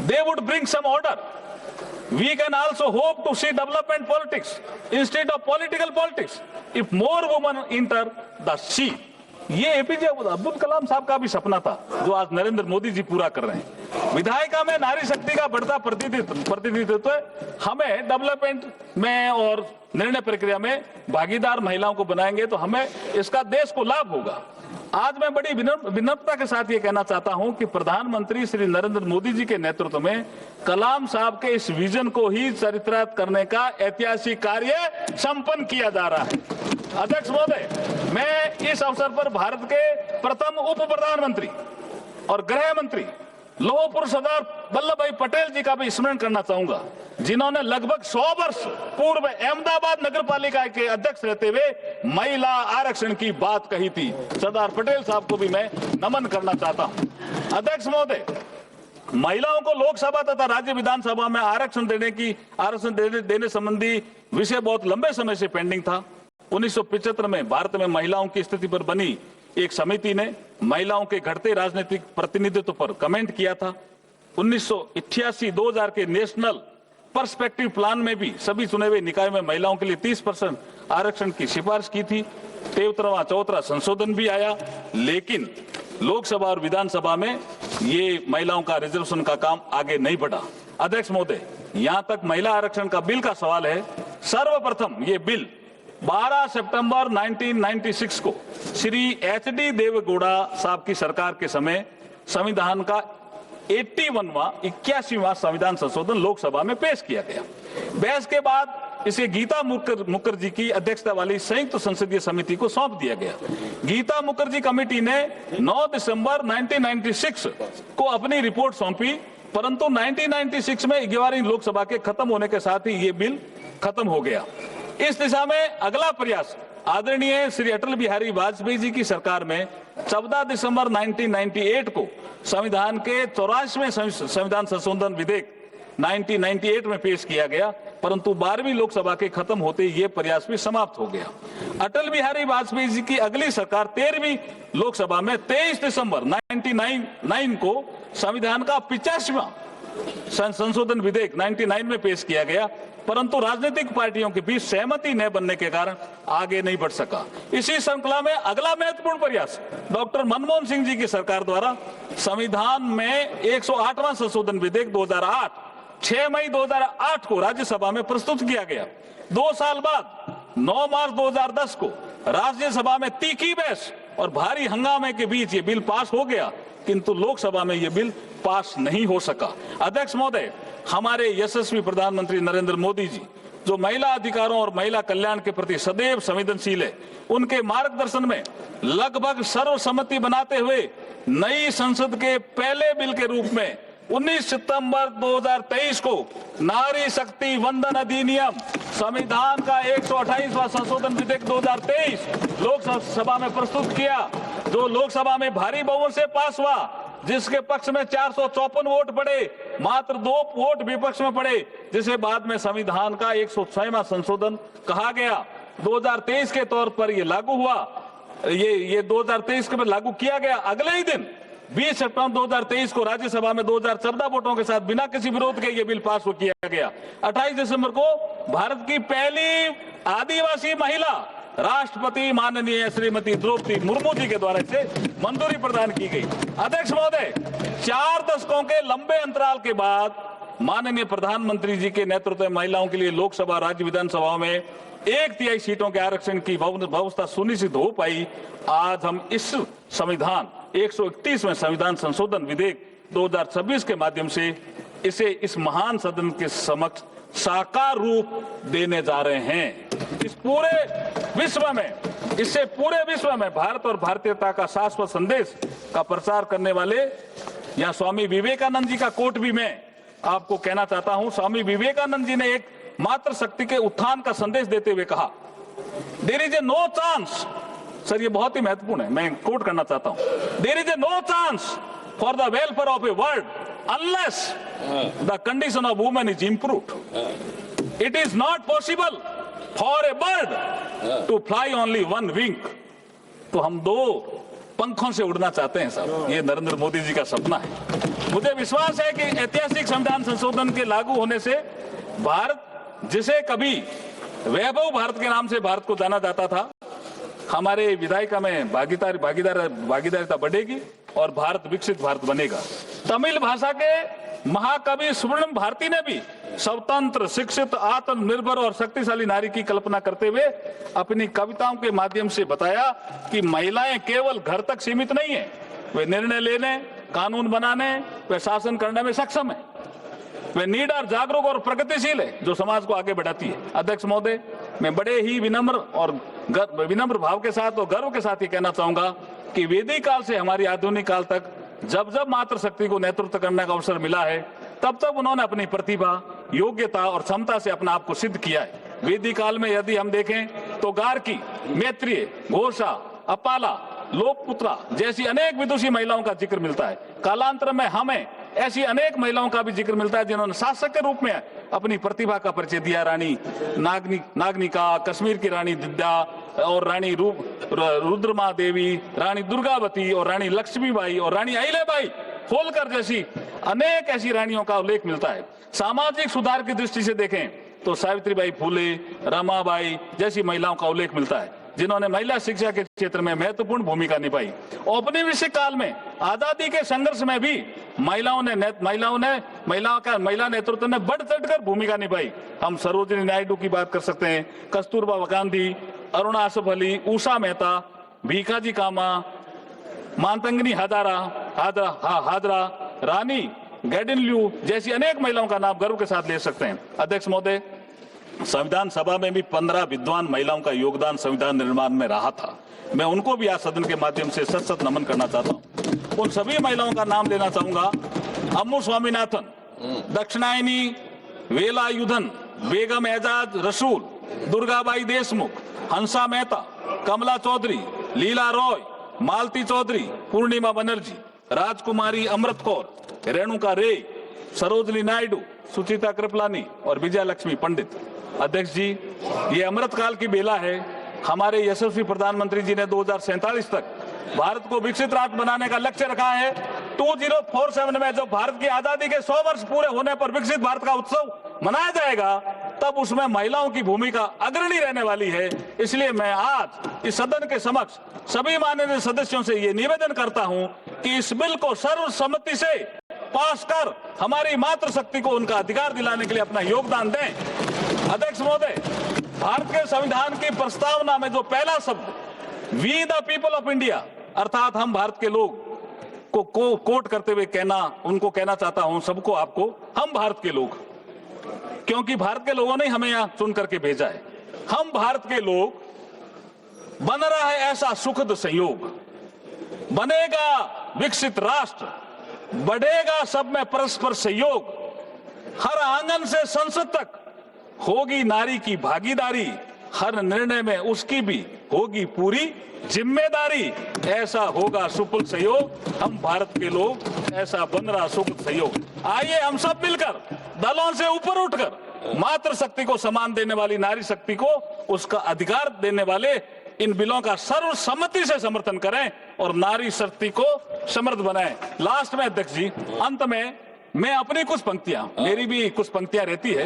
S2: they would bring some order. We can also hope to see development politics instead of political politics if more women enter the seat. ये APJ अब्दुल कलाम साहब का भी सपना था जो आज नरेंद्र मोदी जी पूरा कर रहे हैं। विधायिका में नारी शक्ति का बढ़ता प्रतिनिधित्व हमें डेवलपमेंट में और निर्णय प्रक्रिया में भागीदार महिलाओं को बनाएंगे तो हमें इसका देश को लाभ होगा। आज मैं बड़ी विनम्रता के साथ ये कहना चाहता हूं कि प्रधानमंत्री श्री नरेंद्र मोदी जी के नेतृत्व में कलाम साहब के इस विजन को ही चरितार्थ करने का ऐतिहासिक कार्य संपन्न किया जा रहा है। अध्यक्ष महोदय, मैं इस अवसर पर भारत के प्रथम उप प्रधानमंत्री और गृह मंत्री लौह पुरुष सरदार वल्लभ भाई पटेल जी का भी स्मरण करना चाहूंगा, जिन्होंने लगभग 100 वर्ष पूर्व अहमदाबाद नगर पालिका के अध्यक्ष रहते हुए महिला आरक्षण की बात कही थी। सरदार पटेल साहब को भी मैं नमन करना चाहता हूं। अध्यक्ष महोदय, महिलाओं को लोकसभा तथा राज्य विधानसभा में आरक्षण देने संबंधी विषय बहुत लंबे समय से पेंडिंग था। 1975 में भारत में महिलाओं की स्थिति पर बनी एक समिति ने महिलाओं के घटते राजनीतिक प्रतिनिधित्व पर कमेंट किया था। 1988-2000 के नेशनल पर्सपेक्टिव प्लान में भी सभी चुने हुए निकाय में महिलाओं के लिए 30% आरक्षण की सिफारिश की थी। 13वां संशोधन भी आया, लेकिन लोकसभा और विधानसभा में ये महिलाओं का रिजर्वेशन का काम आगे नहीं बढ़ा। अध्यक्ष महोदय, यहां तक महिला आरक्षण का बिल का सवाल है। सर्वप्रथम ये बिल 12 सितंबर 1996 को श्री HD देवेगौड़ा साहब की सरकार के समय संविधान का 81वां संविधान संशोधन लोकसभा में पेश किया गया। बहस के बाद इसे गीता मुखर्जी की अध्यक्षता वाली संयुक्त संसदीय समिति को सौंप दिया गया। गीता मुखर्जी कमेटी ने 9 दिसंबर 1996 को अपनी रिपोर्ट सौंपी, परंतु 1996 में 11वीं लोकसभा के खत्म होने के साथ ही ये बिल खत्म हो गया। इस दिशा में अगला प्रयास आदरणीय श्री अटल बिहारी वाजपेयी जी की सरकार में 14 दिसंबर 1998 को संविधान के 84वें संविधान संशोधन विधेयक 1998 में पेश किया गया, परंतु 12वीं लोकसभा के खत्म होते ही ये प्रयास भी समाप्त हो गया। अटल बिहारी वाजपेयी जी की अगली सरकार 13वीं लोकसभा में 23 दिसंबर 1999 को संविधान का 85वां संशोधन विधेयक 99 में पेश किया गया, परंतु राजनीतिक पार्टियों के बीच सहमति न बनने के कारण आगे नहीं बढ़ सका। इसी श्रृंखला में अगला महत्वपूर्ण प्रयास डॉक्टर मनमोहन सिंह जी की सरकार द्वारा संविधान में 108वां संशोधन विधेयक 2008 6 मई 2008 को राज्यसभा में प्रस्तुत किया गया। 2 साल बाद 9 मार्च 2010 को राज्यसभा में तीखी बहस और भारी हंगामे के बीच ये बिल पास हो गया, किंतु लोकसभा में ये बिल पास नहीं हो सका। अध्यक्ष महोदय, हमारे यशस्वी प्रधानमंत्री नरेंद्र मोदी जी जो महिला अधिकारों और महिला कल्याण के प्रति सदैव संवेदनशील है, उनके मार्गदर्शन में लगभग सर्वसम्मति बनाते हुए नई संसद के पहले बिल के रूप में 19 सितंबर 2023 को नारी शक्ति वंदन अधिनियम संविधान का 128वां संशोधन विधेयक 2023 लोकसभा में प्रस्तुत किया, जो लोकसभा में भारी बहुमत से पास हुआ, जिसके पक्ष में 454 वोट पड़े, मात्र 2 वोट विपक्ष में पड़े, जिसे बाद में संविधान का 106वां संशोधन कहा गया। 2023 के तौर पर यह लागू हुआ, ये 2023 के लागू किया गया। अगले ही दिन 20 सितंबर 2023 को राज्यसभा में 2014 वोटों के साथ बिना किसी विरोध के ये बिल पास हो किया गया। 28 दिसंबर को भारत की पहली आदिवासी महिला राष्ट्रपति माननीय श्रीमती द्रौपदी मुर्मू जी के द्वारा इसे मंजूरी प्रदान की गई। अध्यक्ष महोदय, 4 दशकों के लंबे अंतराल के बाद माननीय प्रधानमंत्री जी के नेतृत्व में महिलाओं के लिए लोकसभा राज्य विधानसभाओं में 1/3 सीटों के आरक्षण की व्यवस्था सुनिश्चित हो पाई। आज हम इस संविधान 131वें संविधान संशोधन विधेयक 2026 के माध्यम से इसे इस महान सदन के समक्ष साकार रूप देने जा रहे हैं। इस पूरे विश्व में, इससे पूरे विश्व में भारत और भारतीयता का शाश्वत संदेश का प्रचार करने वाले यहाँ स्वामी विवेकानंद जी का कोट भी मैं आपको कहना चाहता हूं। स्वामी विवेकानंद जी ने एक मातृ शक्ति के उत्थान का संदेश देते हुए कहा, there is a no chance, sir ये बहुत ही महत्वपूर्ण है, मैं कोट करना चाहता हूं, there is a no chance for the welfare of a world unless the condition of woman is improved. It is not possible for a bird to fly only one wing. तो हम 2 पंखों से उड़ना चाहते हैं साहब, ये नरेंद्र मोदी जी का सपना है। मुझे विश्वास है कि ऐतिहासिक संविधान संशोधन के लागू होने से भारत, जिसे कभी वैभव भारत के नाम से भारत को जाना जाता था, हमारे विधायिका में भागीदारिता बढ़ेगी और भारत विकसित भारत बनेगा। तमिल भाषा के महाकवि सुब्रमण्यम भारती ने भी स्वतंत्र, शिक्षित, आत्मनिर्भर और शक्तिशाली नारी की कल्पना करते हुए अपनी कविताओं के माध्यम से बताया कि महिलाएं केवल घर तक सीमित नहीं है, वे निर्णय लेने, कानून बनाने, वे शासन करने में सक्षम है, वे निडर, जागरूक और प्रगतिशील है, जो समाज को आगे बढ़ाती है। अध्यक्ष महोदय, मैं बड़े ही विनम्र भाव के साथ और गर्व के साथ ये कहना चाहूंगा कि वैदिक काल से हमारी आधुनिक काल तक जब जब मातृशक्ति को नेतृत्व करने का अवसर मिला है, तब तब उन्होंने अपनी प्रतिभा, योग्यता और क्षमता से अपना आप को सिद्ध किया है। वैदिक काल में यदि हम देखें तो गार्गी, मैत्रेय, घोषा, अपाला, लोकपुत्रा जैसी अनेक विदुषी महिलाओं का जिक्र मिलता है। कालांतर में हमें ऐसी अनेक महिलाओं का भी जिक्र मिलता है जिन्होंने शासक के रूप में अपनी प्रतिभा का परिचय दिया। रानी नागनिका, कश्मीर की रानी दिद्या और रानी रुद्रमा देवी, रानी दुर्गावती और रानी लक्ष्मीबाई और रानी अहिल्याबाई होलकर जैसी अनेक ऐसी रानियों का उल्लेख मिलता है। सामाजिक सुधार की दृष्टि से देखें तो सावित्रीबाई फुले, रमाबाई जैसी महिलाओं का उल्लेख मिलता है, जिन्होंने महिला शिक्षा के क्षेत्र में महत्वपूर्ण भूमिका निभाई। औपनिवेशिक काल में आजादी के संघर्ष में भी महिला नेतृत्व ने बढ़ चढ़कर भूमिका निभाई। हम सरोजिनी नायडू की बात कर सकते हैं, कस्तूरबा गांधी, अरुणा आसफ अली, उषा मेहता, भीखाजी कामा, मातंगनी हाजरा, रानी गैडिनल्यू जैसी अनेक महिलाओं का नाम गर्व के साथ ले सकते हैं। अध्यक्ष महोदय, संविधान सभा में भी 15 विद्वान महिलाओं का योगदान संविधान निर्माण में रहा था। मैं उनको भी आज सदन के माध्यम से सत नमन करना चाहता हूँ। उन सभी महिलाओं का नाम लेना चाहूंगा, अम्मू स्वामीनाथन, दक्षिणायनी वेलायुधन, बेगम एजाज रसूल, दुर्गाबाई देशमुख, हंसा मेहता, कमला चौधरी, लीला रॉय, मालती चौधरी, पूर्णिमा बनर्जी, राजकुमारी अमृत कौर, रेणुका रे, सरोजिनी नायडू, सुचिता कृपलानी और विजय लक्ष्मी पंडित। अध्यक्ष जी, ये अमृतकाल की बेला है। हमारे यशस्वी प्रधानमंत्री जी ने 2047 तक भारत को विकसित राष्ट्र बनाने का लक्ष्य रखा है। 2047 में जब भारत की आजादी के 100 वर्ष पूरे होने पर विकसित भारत का उत्सव मनाया जाएगा, तब उसमें महिलाओं की भूमिका अग्रणी रहने वाली है। इसलिए मैं आज इस सदन के समक्ष सभी माननीय सदस्यों से ये निवेदन करता हूं कि इस बिल को सर्वसम्मति से पास कर हमारी मातृशक्ति को उनका अधिकार दिलाने के लिए अपना योगदान दें। अध्यक्ष महोदय, भारत के संविधान की प्रस्तावना में जो पहला शब्द we the people of India, अर्थात हम भारत के लोग को कोट करते हुए उनको कहना चाहता हूं, सबको, आपको, हम भारत के लोग, क्योंकि भारत के लोगों ने हमें यहां चुन करके भेजा है। हम भारत के लोग, बन रहा है ऐसा सुखद संयोग, बनेगा विकसित राष्ट्र, बढ़ेगा सब में परस्पर सहयोग, हर आंगन से संसद तक होगी नारी की भागीदारी, हर निर्णय में उसकी भी होगी पूरी जिम्मेदारी, ऐसा होगा सुपुल सहयोग, हम भारत के लोग, ऐसा बन रहा सुपुल सहयोग। आइए हम सब मिलकर दलों से ऊपर उठकर मातृशक्ति को सम्मान देने वाली नारी शक्ति को उसका अधिकार देने वाले इन बिलों का सर्वसम्मति से समर्थन करें और नारी शक्ति को समृद्ध बनाएं। लास्ट में अध्यक्ष जी, अंत में मैं अपनी कुछ पंक्तियां, मेरी भी कुछ पंक्तियां रहती है,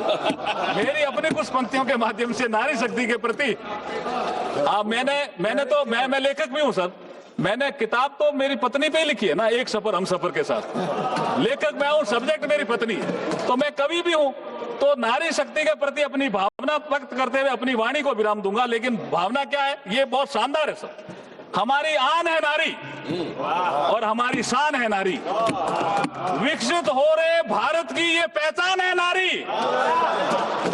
S2: मेरी अपनी कुछ पंक्तियों के माध्यम से नारी शक्ति के प्रति, मैं लेखक भी हूं सर। मैंने किताब तो मेरी पत्नी पे ही लिखी है ना, एक सफर हम सफर के साथ। लेखक मैं हूं, सब्जेक्ट मेरी पत्नी है, तो मैं कवि भी हूं। तो नारी शक्ति के प्रति अपनी भावना व्यक्त करते हुए अपनी वाणी को विराम दूंगा। लेकिन भावना क्या है, ये बहुत शानदार है सर। हमारी आन है नारी और हमारी शान है नारी, विकसित हो रहे भारत की ये पहचान है नारी।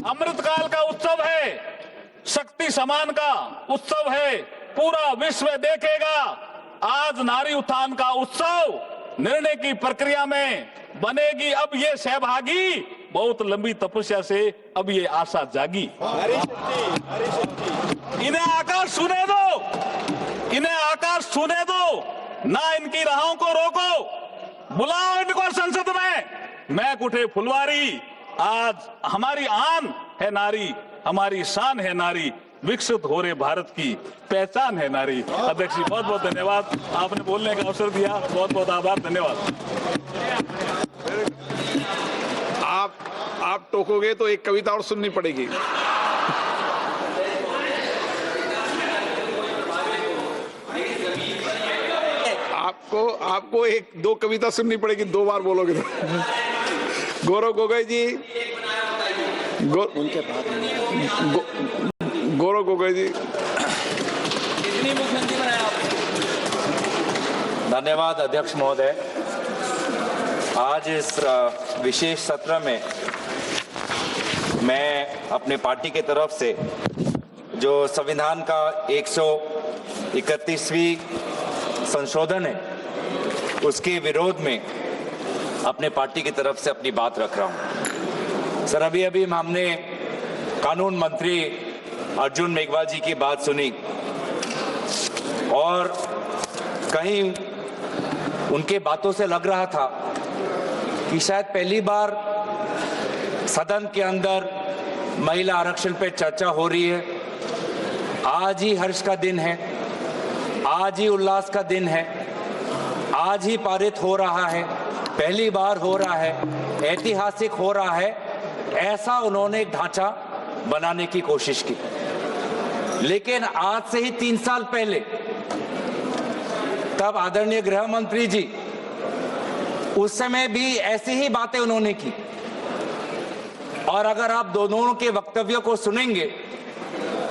S2: अमृतकाल का उत्सव है, शक्ति समान का उत्सव है, पूरा विश्व देखेगा आज नारी उत्थान का उत्सव। निर्णय की प्रक्रिया में बनेगी अब ये सहभागी, बहुत लंबी तपस्या से अब ये आशा जागी। इन्हें आकाश छूने दो, इन्हें आकाश छूने दो, ना इनकी राहों को रोको, बुलाओ इनको संसद में, महक उठे फुलवारी। आज हमारी आन है नारी, हमारी शान है नारी, विकसित हो रहे भारत की पहचान है नारी। अध्यक्ष जी, बहुत बहुत धन्यवाद, आपने बोलने का अवसर दिया, बहुत बहुत आभार, धन्यवाद।
S1: आप टोकोगे तो एक कविता और सुननी पड़ेगी। आपको एक दो कविता सुननी पड़ेगी, 2 बार बोलोगे तो। गौरव गोगोई जी, गौरव गोगोई जी।
S8: धन्यवाद अध्यक्ष महोदय। आज इस विशेष सत्र में मैं अपने पार्टी के तरफ से जो संविधान का 131वीं संशोधन है उसके विरोध में अपने पार्टी की तरफ से अपनी बात रख रहा हूं। सर, अभी हमने कानून मंत्री अर्जुन मेघवाल जी की बात सुनी और कहीं उनके बातों से लग रहा था कि शायद पहली बार सदन के अंदर महिला आरक्षण पे चर्चा हो रही है। आज ही हर्ष का दिन है, आज ही उल्लास का दिन है, आज ही पारित हो रहा है, पहली बार हो रहा है, ऐतिहासिक हो रहा है, ऐसा उन्होंने एक ढांचा बनाने की कोशिश की। लेकिन आज से ही 3 साल पहले तब आदरणीय गृह मंत्री जी, उस समय भी ऐसी ही बातें उन्होंने की। और अगर आप दोनों के वक्तव्यों को सुनेंगे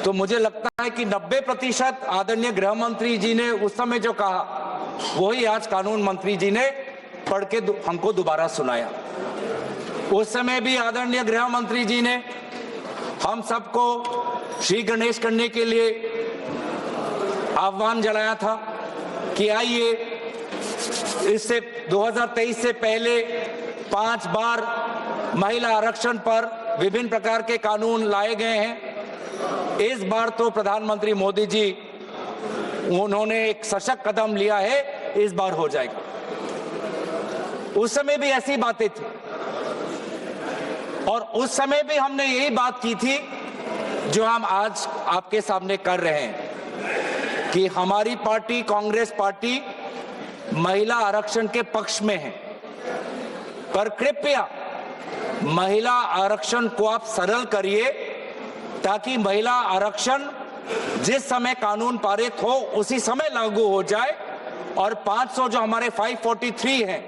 S8: तो मुझे लगता है कि 90% आदरणीय गृह मंत्री जी ने उस समय जो कहा वही आज कानून मंत्री जी ने पढ़ के हमको दोबारा सुनाया। उस समय भी आदरणीय गृह मंत्री जी ने हम सबको श्री गणेश करने के लिए आह्वान जलाया था कि आइए, इससे 2023 से पहले 5 बार महिला आरक्षण पर विभिन्न प्रकार के कानून लाए गए हैं। इस बार तो प्रधानमंत्री मोदी जी उन्होंने एक सशक्त कदम लिया है, इस बार हो जाएगा। उस समय भी ऐसी बातें थी। और उस समय भी हमने यही बात की थी जो हम आज आपके सामने कर रहे हैं कि हमारी पार्टी कांग्रेस पार्टी महिला आरक्षण के पक्ष में है, पर कृपया महिला आरक्षण को आप सरल करिए ताकि महिला आरक्षण जिस समय कानून पारित हो उसी समय लागू हो जाए और 500 जो हमारे 543 है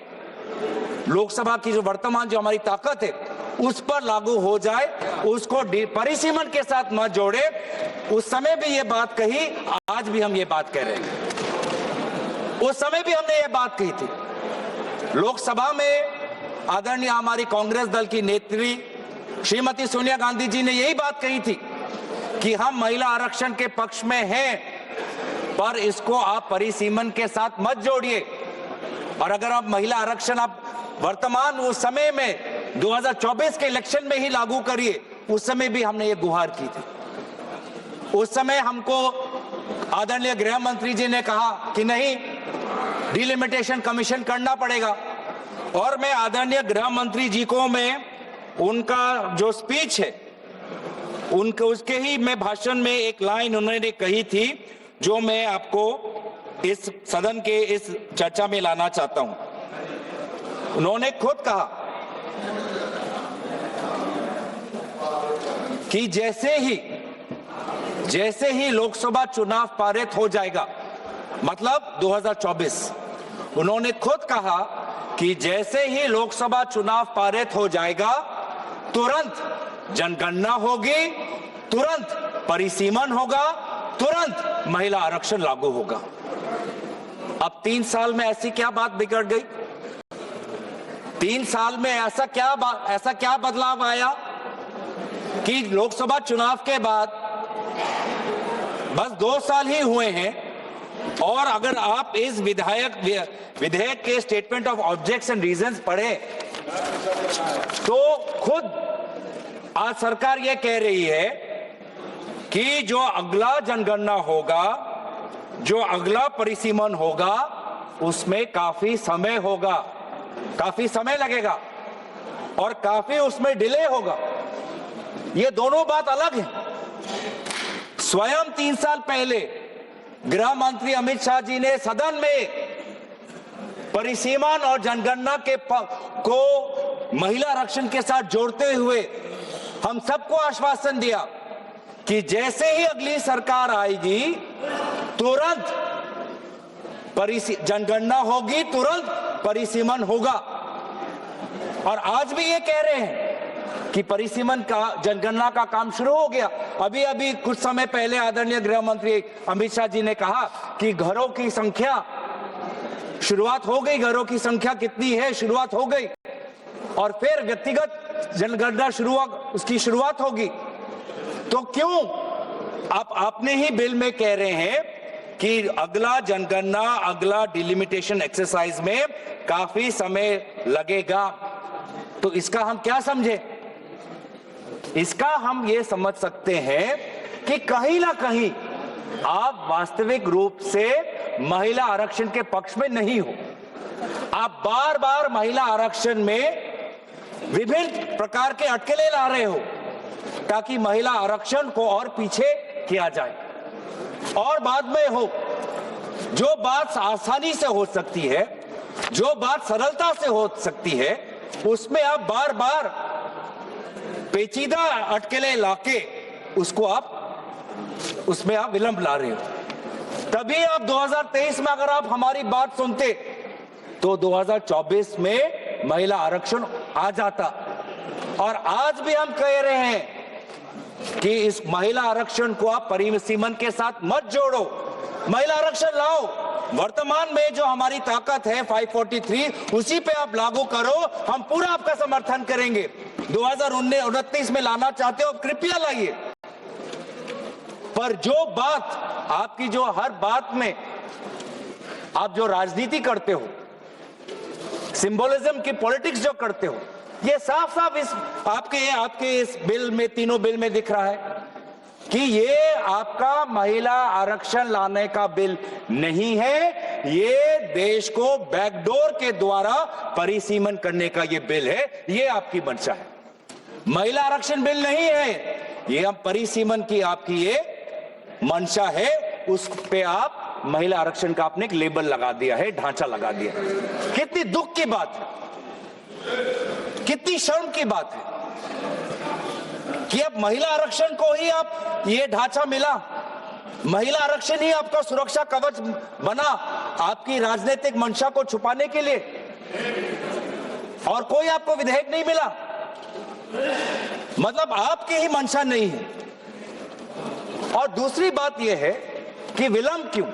S8: लोकसभा की जो वर्तमान जो हमारी ताकत है उस पर लागू हो जाए, उसको परिसीमन के साथ मत जोड़े। उस समय भी ये बात कही, आज भी हम ये बात कह रहे हैं। उस समय भी हमने ये बात कही थी। लोकसभा में आदरणीय हमारी कांग्रेस दल की नेत्री श्रीमती सोनिया गांधी जी ने यही बात कही थी कि हम महिला आरक्षण के पक्ष में हैं, पर इसको आप परिसीमन के साथ मत जोड़िए। और अगर आप महिला आरक्षण आप वर्तमान उस समय में 2024 के इलेक्शन में ही लागू करिए, उस समय भी हमने ये गुहार की थी। उस समय हमको आदरणीय गृह मंत्री जी ने कहा कि नहीं, डिलिमिटेशन कमीशन करना पड़ेगा। और मैं आदरणीय गृह मंत्री जी को मैं उनका जो स्पीच है उनके उसके ही मैं भाषण में एक लाइन उन्होंने कही थी जो मैं आपको इस सदन के इस चर्चा में लाना चाहता हूं। उन्होंने खुद कहा कि जैसे ही लोकसभा चुनाव पारित हो जाएगा, मतलब 2024, उन्होंने खुद कहा कि जैसे ही लोकसभा चुनाव पारित हो जाएगा तुरंत जनगणना होगी, तुरंत परिसीमन होगा, तुरंत महिला आरक्षण लागू होगा। अब 3 साल में ऐसी क्या बात बिगड़ गई? 3 साल में ऐसा क्या बदलाव आया कि लोकसभा चुनाव के बाद बस 2 साल ही हुए हैं और अगर आप इस विधेयक के statement of objects and reasons पढ़े तो खुद आज सरकार यह कह रही है कि जो अगला जनगणना होगा, जो अगला परिसीमन होगा, उसमें काफी समय होगा, काफी समय लगेगा और काफी उसमें डिले होगा। ये दोनों बात अलग है। स्वयं 3 साल पहले गृह मंत्री अमित शाह जी ने सदन में परिसीमन और जनगणना को महिला आरक्षण के साथ जोड़ते हुए हम सबको आश्वासन दिया कि जैसे ही अगली सरकार आएगी तुरंत जनगणना होगी, तुरंत परिसीमन होगा। और आज भी ये कह रहे हैं कि परिसीमन का जनगणना का काम शुरू हो गया। अभी कुछ समय पहले आदरणीय गृह मंत्री अमित शाह जी ने कहा कि घरों की संख्या शुरुआत हो गई, घरों की संख्या कितनी है शुरुआत हो गई और फिर व्यक्तिगत जनगणना उसकी शुरुआत होगी। तो क्यों आपने ही बिल में कह रहे हैं कि अगला जनगणना, अगला डिलिमिटेशन एक्सरसाइज में काफी समय लगेगा? तो इसका हम क्या समझे? इसका हम ये समझ सकते हैं कि कहीं ना कहीं आप वास्तविक रूप से महिला आरक्षण के पक्ष में नहीं हो। आप बार बार महिला आरक्षण में विभिन्न प्रकार के अटकलें ला रहे हो ताकि महिला आरक्षण को और पीछे किया जाए और बाद में हो। जो बात आसानी से हो सकती है, जो बात सरलता से हो सकती है, उसमें आप बार बार पेचीदा अटकलें लाके उसमें आप विलंब ला रहे हो। तभी आप 2023 में अगर आप हमारी बात सुनते तो 2024 में महिला आरक्षण आ जाता। और आज भी हम कह रहे हैं कि इस महिला आरक्षण को आप परिसीमन के साथ मत जोड़ो, महिला आरक्षण लाओ। वर्तमान में जो हमारी ताकत है 543, उसी पे आप लागू करो, हम पूरा आपका समर्थन करेंगे। 2029 में लाना चाहते हो कृपया लाइए, पर जो बात आपकी, जो हर बात में आप जो राजनीति करते हो, सिंबोलिज्म की पॉलिटिक्स जो करते हो, ये साफ साफ इस आपके इस बिल में, तीनों बिल में दिख रहा है कि ये आपका महिला आरक्षण लाने का बिल नहीं है, ये देश को बैकडोर के द्वारा परिसीमन करने का ये बिल है। ये आपकी मंशा है। महिला आरक्षण बिल नहीं है, ये हम परिसीमन की आपकी ये मंशा है, उस पे आप महिला आरक्षण का आपने एक लेबल लगा दिया है, ढांचा लगा दिया। कितनी दुख की बात है, कितनी शर्म की बात है कि अब महिला आरक्षण को ही आप ये ढांचा मिला, महिला आरक्षण ही आपका सुरक्षा कवच बना आपकी राजनीतिक मंशा को छुपाने के लिए, और कोई आपको विधेयक नहीं मिला। मतलब आपकी ही मंशा नहीं है। और दूसरी बात यह है कि विलंब क्यों?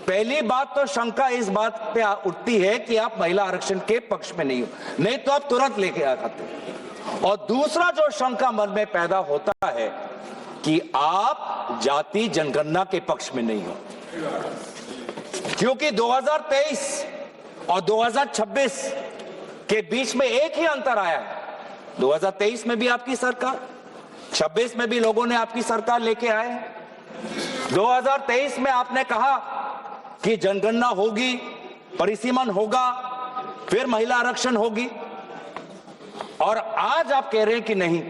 S8: पहली बात तो शंका इस बात पे उठती है कि आप महिला आरक्षण के पक्ष में नहीं हो, नहीं तो आप तुरंत लेके आ जाते। और दूसरा जो शंका मन में पैदा होता है कि आप जाति जनगणना के पक्ष में नहीं हो, क्योंकि 2023 और 2026 के बीच में एक ही अंतर आया है। 2023 में भी आपकी सरकार, 26 में भी लोगों ने आपकी सरकार लेके आए हैं। 2023 में आपने कहा कि जनगणना होगी, परिसीमन होगा, फिर महिला आरक्षण होगी, और आज आप कह रहे हैं कि नहीं,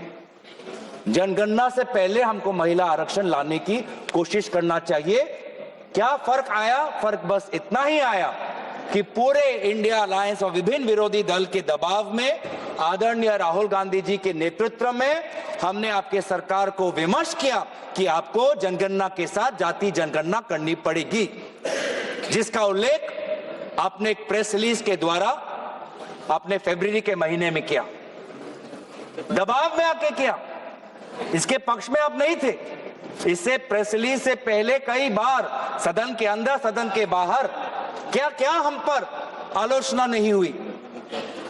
S8: जनगणना से पहले हमको महिला आरक्षण लाने की कोशिश करना चाहिए। क्या फर्क आया? फर्क बस इतना ही आया कि पूरे इंडिया अलायंस और विभिन्न विरोधी दल के दबाव में आदरणीय राहुल गांधी जी के नेतृत्व में हमने आपके सरकार को विमर्श किया कि आपको जनगणना के साथ जाति जनगणना करनी पड़ेगी, जिसका उल्लेख आपने एक प्रेस रिलीज के द्वारा आपने फरवरी के महीने में किया, दबाव में आके किया, इसके पक्ष में आप नहीं थे। इससे प्रेस रिलीज से पहले कई बार सदन के अंदर सदन के बाहर क्या क्या हम पर आलोचना नहीं हुई,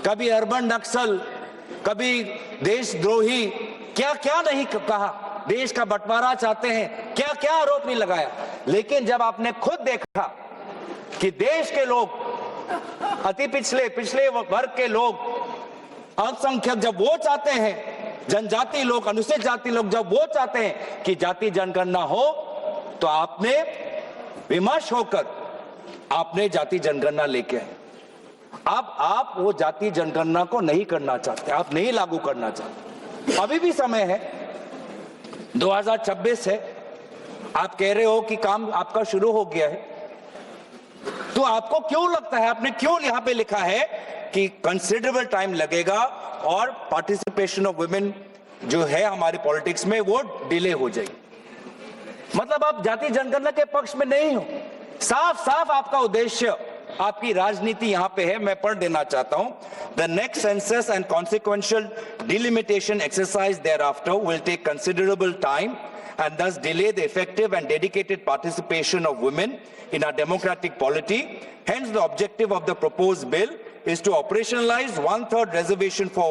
S8: कभी अर्बन नक्सल, कभी देशद्रोही, क्या क्या नहीं कहा, देश का बंटवारा चाहते हैं, क्या क्या आरोप नहीं लगाया। लेकिन जब आपने खुद देखा कि देश के लोग, अति पिछले वर्ग के लोग, अल्पसंख्यक जब वो चाहते हैं, जनजाति लोग, अनुसूचित जाति लोग जब वो चाहते हैं कि जाति जनगणना हो, तो आपने विमर्श होकर आपने जाति जनगणना लेके आए। अब आप वो जाति जनगणना को नहीं करना चाहते, आप नहीं लागू करना चाहते। अभी भी समय है, 2026 है, आप कह रहे हो कि काम आपका शुरू हो गया है, तो आपको क्यों लगता है, आपने क्यों यहां पे लिखा है कि कंसिडरेबल टाइम लगेगा और पार्टिसिपेशन ऑफ वुमेन जो है हमारी पॉलिटिक्स में वो डिले हो जाएगी? मतलब आप जाति जनगणना के पक्ष में नहीं हो। साफ साफ आपका उद्देश्य, आपकी राजनीति यहां पे है। मैं पढ़ देना चाहता हूं। The next census and consequential delimitation exercise thereafter will take considerable time and thus delay the effective and dedicated participation of women in our democratic polity. Hence, the objective of the proposed bill is to operationalize 1/3 reservation for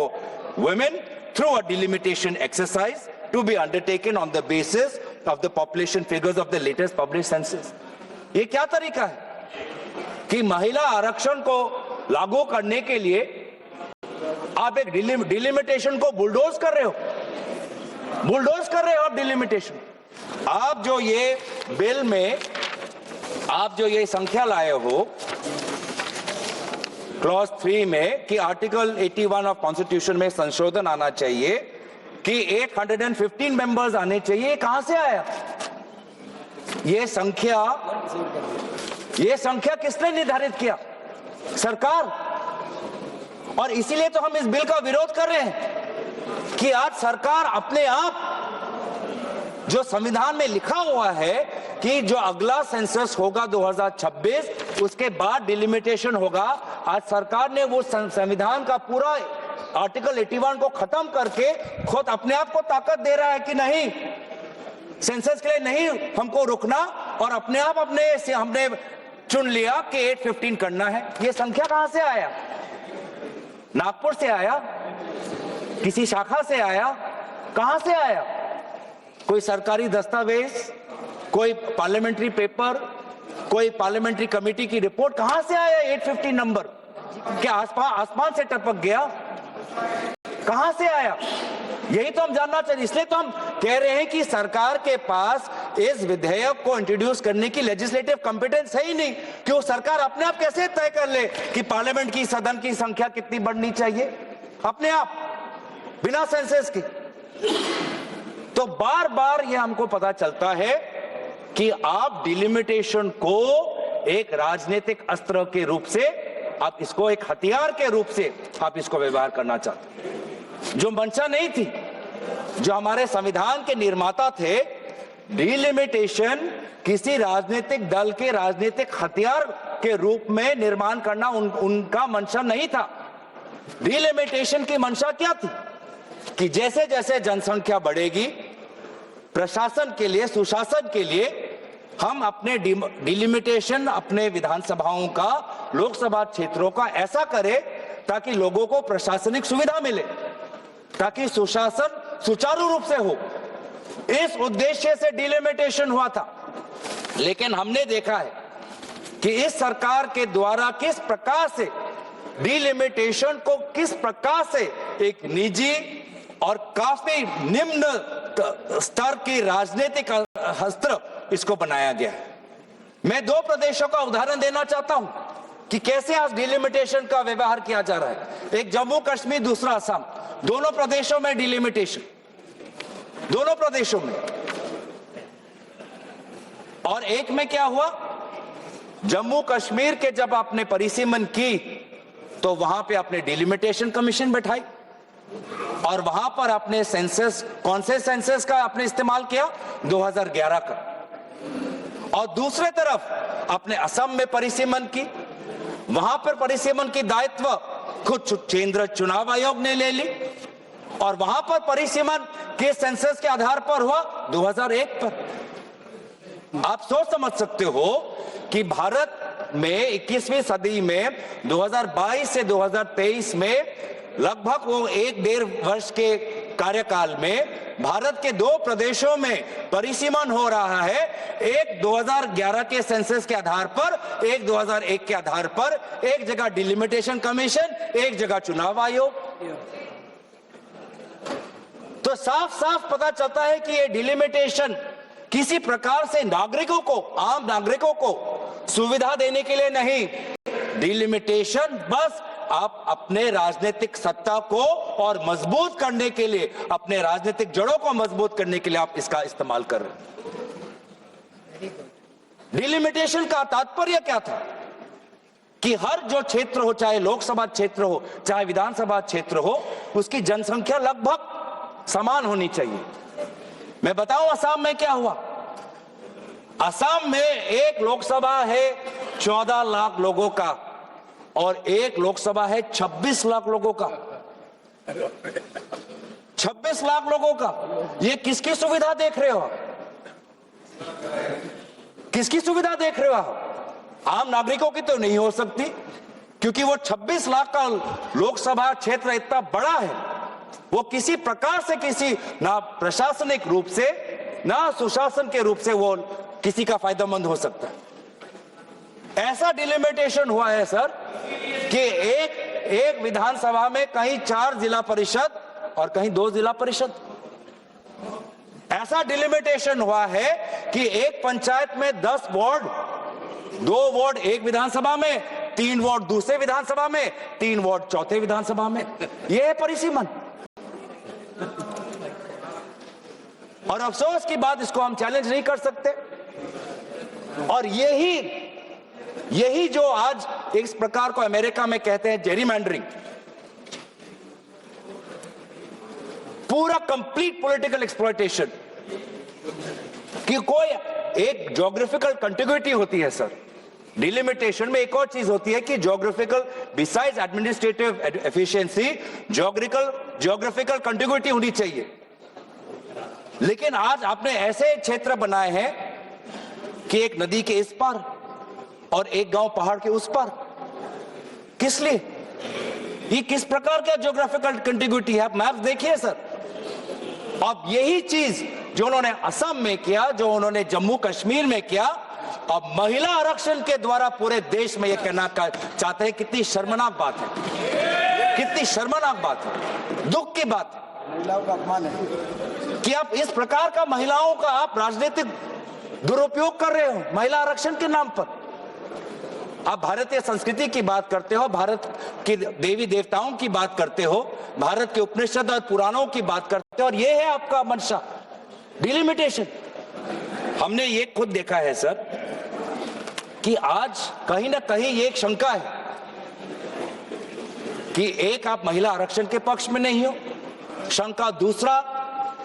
S8: women through a delimitation exercise to be undertaken on the basis of the population figures of the latest published census. ये क्या तरीका है कि महिला आरक्षण को लागू करने के लिए आप एक डिलिमिटेशन को बुलडोज कर रहे हो, आप डिलिमिटेशन। आप जो ये बिल में आप जो ये संख्या लाए हो क्लॉज 3 में कि आर्टिकल 81 ऑफ कॉन्स्टिट्यूशन में संशोधन आना चाहिए कि 815 मेंबर्स आने चाहिए, कहां से आया ये संख्या किसने निर्धारित किया? सरकार। और इसीलिए तो हम इस बिल का विरोध कर रहे हैं कि आज सरकार अपने आप, जो संविधान में लिखा हुआ है कि जो अगला सेंसस होगा 2026, उसके बाद डिलिमिटेशन होगा, आज सरकार ने वो संविधान का पूरा आर्टिकल 81 को खत्म करके खुद अपने आप को ताकत दे रहा है कि नहीं, सेंसस के लिए नहीं हमको रुकना, और अपने आप हमने चुन लिया कि 815 करना है। ये संख्या कहां से आया? नागपुर से आया? किसी शाखा से आया? कहां से आया? कोई सरकारी दस्तावेज, कोई पार्लियामेंट्री पेपर, कोई पार्लियामेंट्री कमेटी की रिपोर्ट, कहां से आया 815 नंबर? क्या आसमान से टपक गया? कहां से आया? यही तो हम जानना चाहिए। इसलिए तो हम कह रहे हैं कि सरकार के पास इस विधेयक को इंट्रोड्यूस करने की लेजिस्लेटिव कॉम्पिटेंस है ही नहीं, कि वो सरकार अपने आप कैसे तय कर ले कि पार्लियामेंट की, सदन की संख्या कितनी बढ़नी चाहिए। अपने आप, बिना सेंसस के। तो बार बार ये हमको पता चलता है कि आप डिलिमिटेशन को एक राजनीतिक अस्त्र के रूप से, आप इसको एक हथियार के रूप से आप इसको व्यवहार करना चाहते हैं, जो मंशा नहीं थी। जो हमारे संविधान के निर्माता थे, डिलिमिटेशन किसी राजनीतिक दल के राजनीतिक हथियार के रूप में निर्माण करना उनका मंशा नहीं था। डिलिमिटेशन की मंशा क्या थी कि जैसे जैसे जनसंख्या बढ़ेगी, प्रशासन के लिए, सुशासन के लिए हम अपने डिलिमिटेशन अपने विधानसभाओं का, लोकसभा क्षेत्रों का ऐसा करें ताकि लोगों को प्रशासनिक सुविधा मिले, ताकि सुशासन सुचारू रूप से हो। इस उद्देश्य से डिलिमिटेशन हुआ था। लेकिन हमने देखा है कि इस सरकार के द्वारा किस प्रकार से डिलिमिटेशन को, किस प्रकार से एक निजी और काफी निम्न स्तर की राजनीतिक अस्त्र इसको बनाया गया है। मैं दो प्रदेशों का उदाहरण देना चाहता हूं कि कैसे आज डिलिमिटेशन का व्यवहार किया जा रहा है। एक जम्मू कश्मीर, दूसरा असम, दोनों प्रदेशों में डिलिमिटेशन, दोनों प्रदेशों में। और एक में क्या हुआ, जम्मू कश्मीर के जब आपने परिसीमन की तो वहां पे आपने डिलिमिटेशन कमीशन बैठाई और वहां पर आपने सेंसस, कौन से सेंसस का आपने इस्तेमाल किया, 2011 का। और दूसरे तरफ आपने असम में परिसीमन की, वहां पर परिसीमन की दायित्व खुद केंद्र चुनाव आयोग ने ले ली और वहां पर परिसीमन के सेंसस के आधार पर हुआ 2001 पर। आप सोच समझ सकते हो कि भारत में 21वीं सदी में 2022 से 2023 में लगभग वो 1-1.5 वर्ष के कार्यकाल में भारत के दो प्रदेशों में परिसीमन हो रहा है। एक 2011 के सेंसस के आधार पर, एक 2001 के आधार पर, एक जगह डिलिमिटेशन कमीशन, एक जगह चुनाव आयोग। तो साफ साफ पता चलता है कि ये डिलिमिटेशन किसी प्रकार से नागरिकों को, आम नागरिकों को सुविधा देने के लिए नहीं, डिलिमिटेशन बस आप अपने राजनीतिक सत्ता को और मजबूत करने के लिए, अपने राजनीतिक जड़ों को मजबूत करने के लिए आप इसका इस्तेमाल कर रहे हैं। डिलिमिटेशन का तात्पर्य क्या था कि हर जो क्षेत्र हो, चाहे लोकसभा क्षेत्र हो, चाहे विधानसभा क्षेत्र हो, उसकी जनसंख्या लगभग समान होनी चाहिए। मैं बताऊं असम में क्या हुआ। असम में एक लोकसभा है 14 लाख लोगों का और एक लोकसभा है 26 लाख लोगों का। 26 लाख लोगों का। ये किसकी सुविधा देख रहे हो? किसकी सुविधा देख रहे हो? आम नागरिकों की तो नहीं हो सकती, क्योंकि वो 26 लाख का लोकसभा क्षेत्र इतना बड़ा है, वो किसी प्रकार से, किसी ना प्रशासनिक रूप से ना सुशासन के रूप से वो किसी का फायदेमंद हो सकता है। ऐसा डिलिमिटेशन हुआ है सर कि एक विधानसभा में कहीं 4 जिला परिषद और कहीं 2 जिला परिषद। ऐसा डिलिमिटेशन हुआ है कि एक पंचायत में 10 वार्ड, 2 वार्ड एक विधानसभा में, 3 वार्ड दूसरे विधानसभा में, 3 वार्ड चौथे विधानसभा में। यह है परिसीमन। और अफसोस की बात, इसको हम चैलेंज नहीं कर सकते। और यही जो आज इस प्रकार को अमेरिका में कहते हैं जेरीमैंडरिंग, पूरा कंप्लीट पॉलिटिकल एक्सप्लॉयटेशन, कि कोई एक ज्योग्राफिकल कंटिग्यूटी होती है सर। डिलिमिटेशन में एक और चीज होती है कि geographical, besides administrative efficiency, geographical contiguity होनी चाहिए। लेकिन आज आपने ऐसे क्षेत्र बनाए हैं कि एक नदी के इस पार और एक गांव पहाड़ के उस पार। किस लिए? ये किस प्रकार का ज्योग्राफिकल कंटिग्यूटी है? आप मैप देखिए सर। अब यही चीज जो उन्होंने असम में किया, जो उन्होंने जम्मू कश्मीर में किया, अब महिला आरक्षण के द्वारा पूरे देश में ये कहना चाहते हैं। कितनी शर्मनाक बात है, कितनी शर्मनाक बात है, दुख की बात है। महिलाओं का अपमान है कि आप इस प्रकार का महिलाओं का आप राजनीतिक दुरुपयोग कर रहे हो महिला आरक्षण के नाम पर। आप भारतीय संस्कृति की बात करते हो, भारत के देवी देवताओं की बात करते हो, भारत के उपनिषद और पुराणों की बात करते हो, और ये है आपका मंशा, डिलिमिटेशन। हमने ये खुद देखा है सर कि आज कहीं ना कहीं ये एक शंका है कि एक, आप महिला आरक्षण के पक्ष में नहीं हो, शंका दूसरा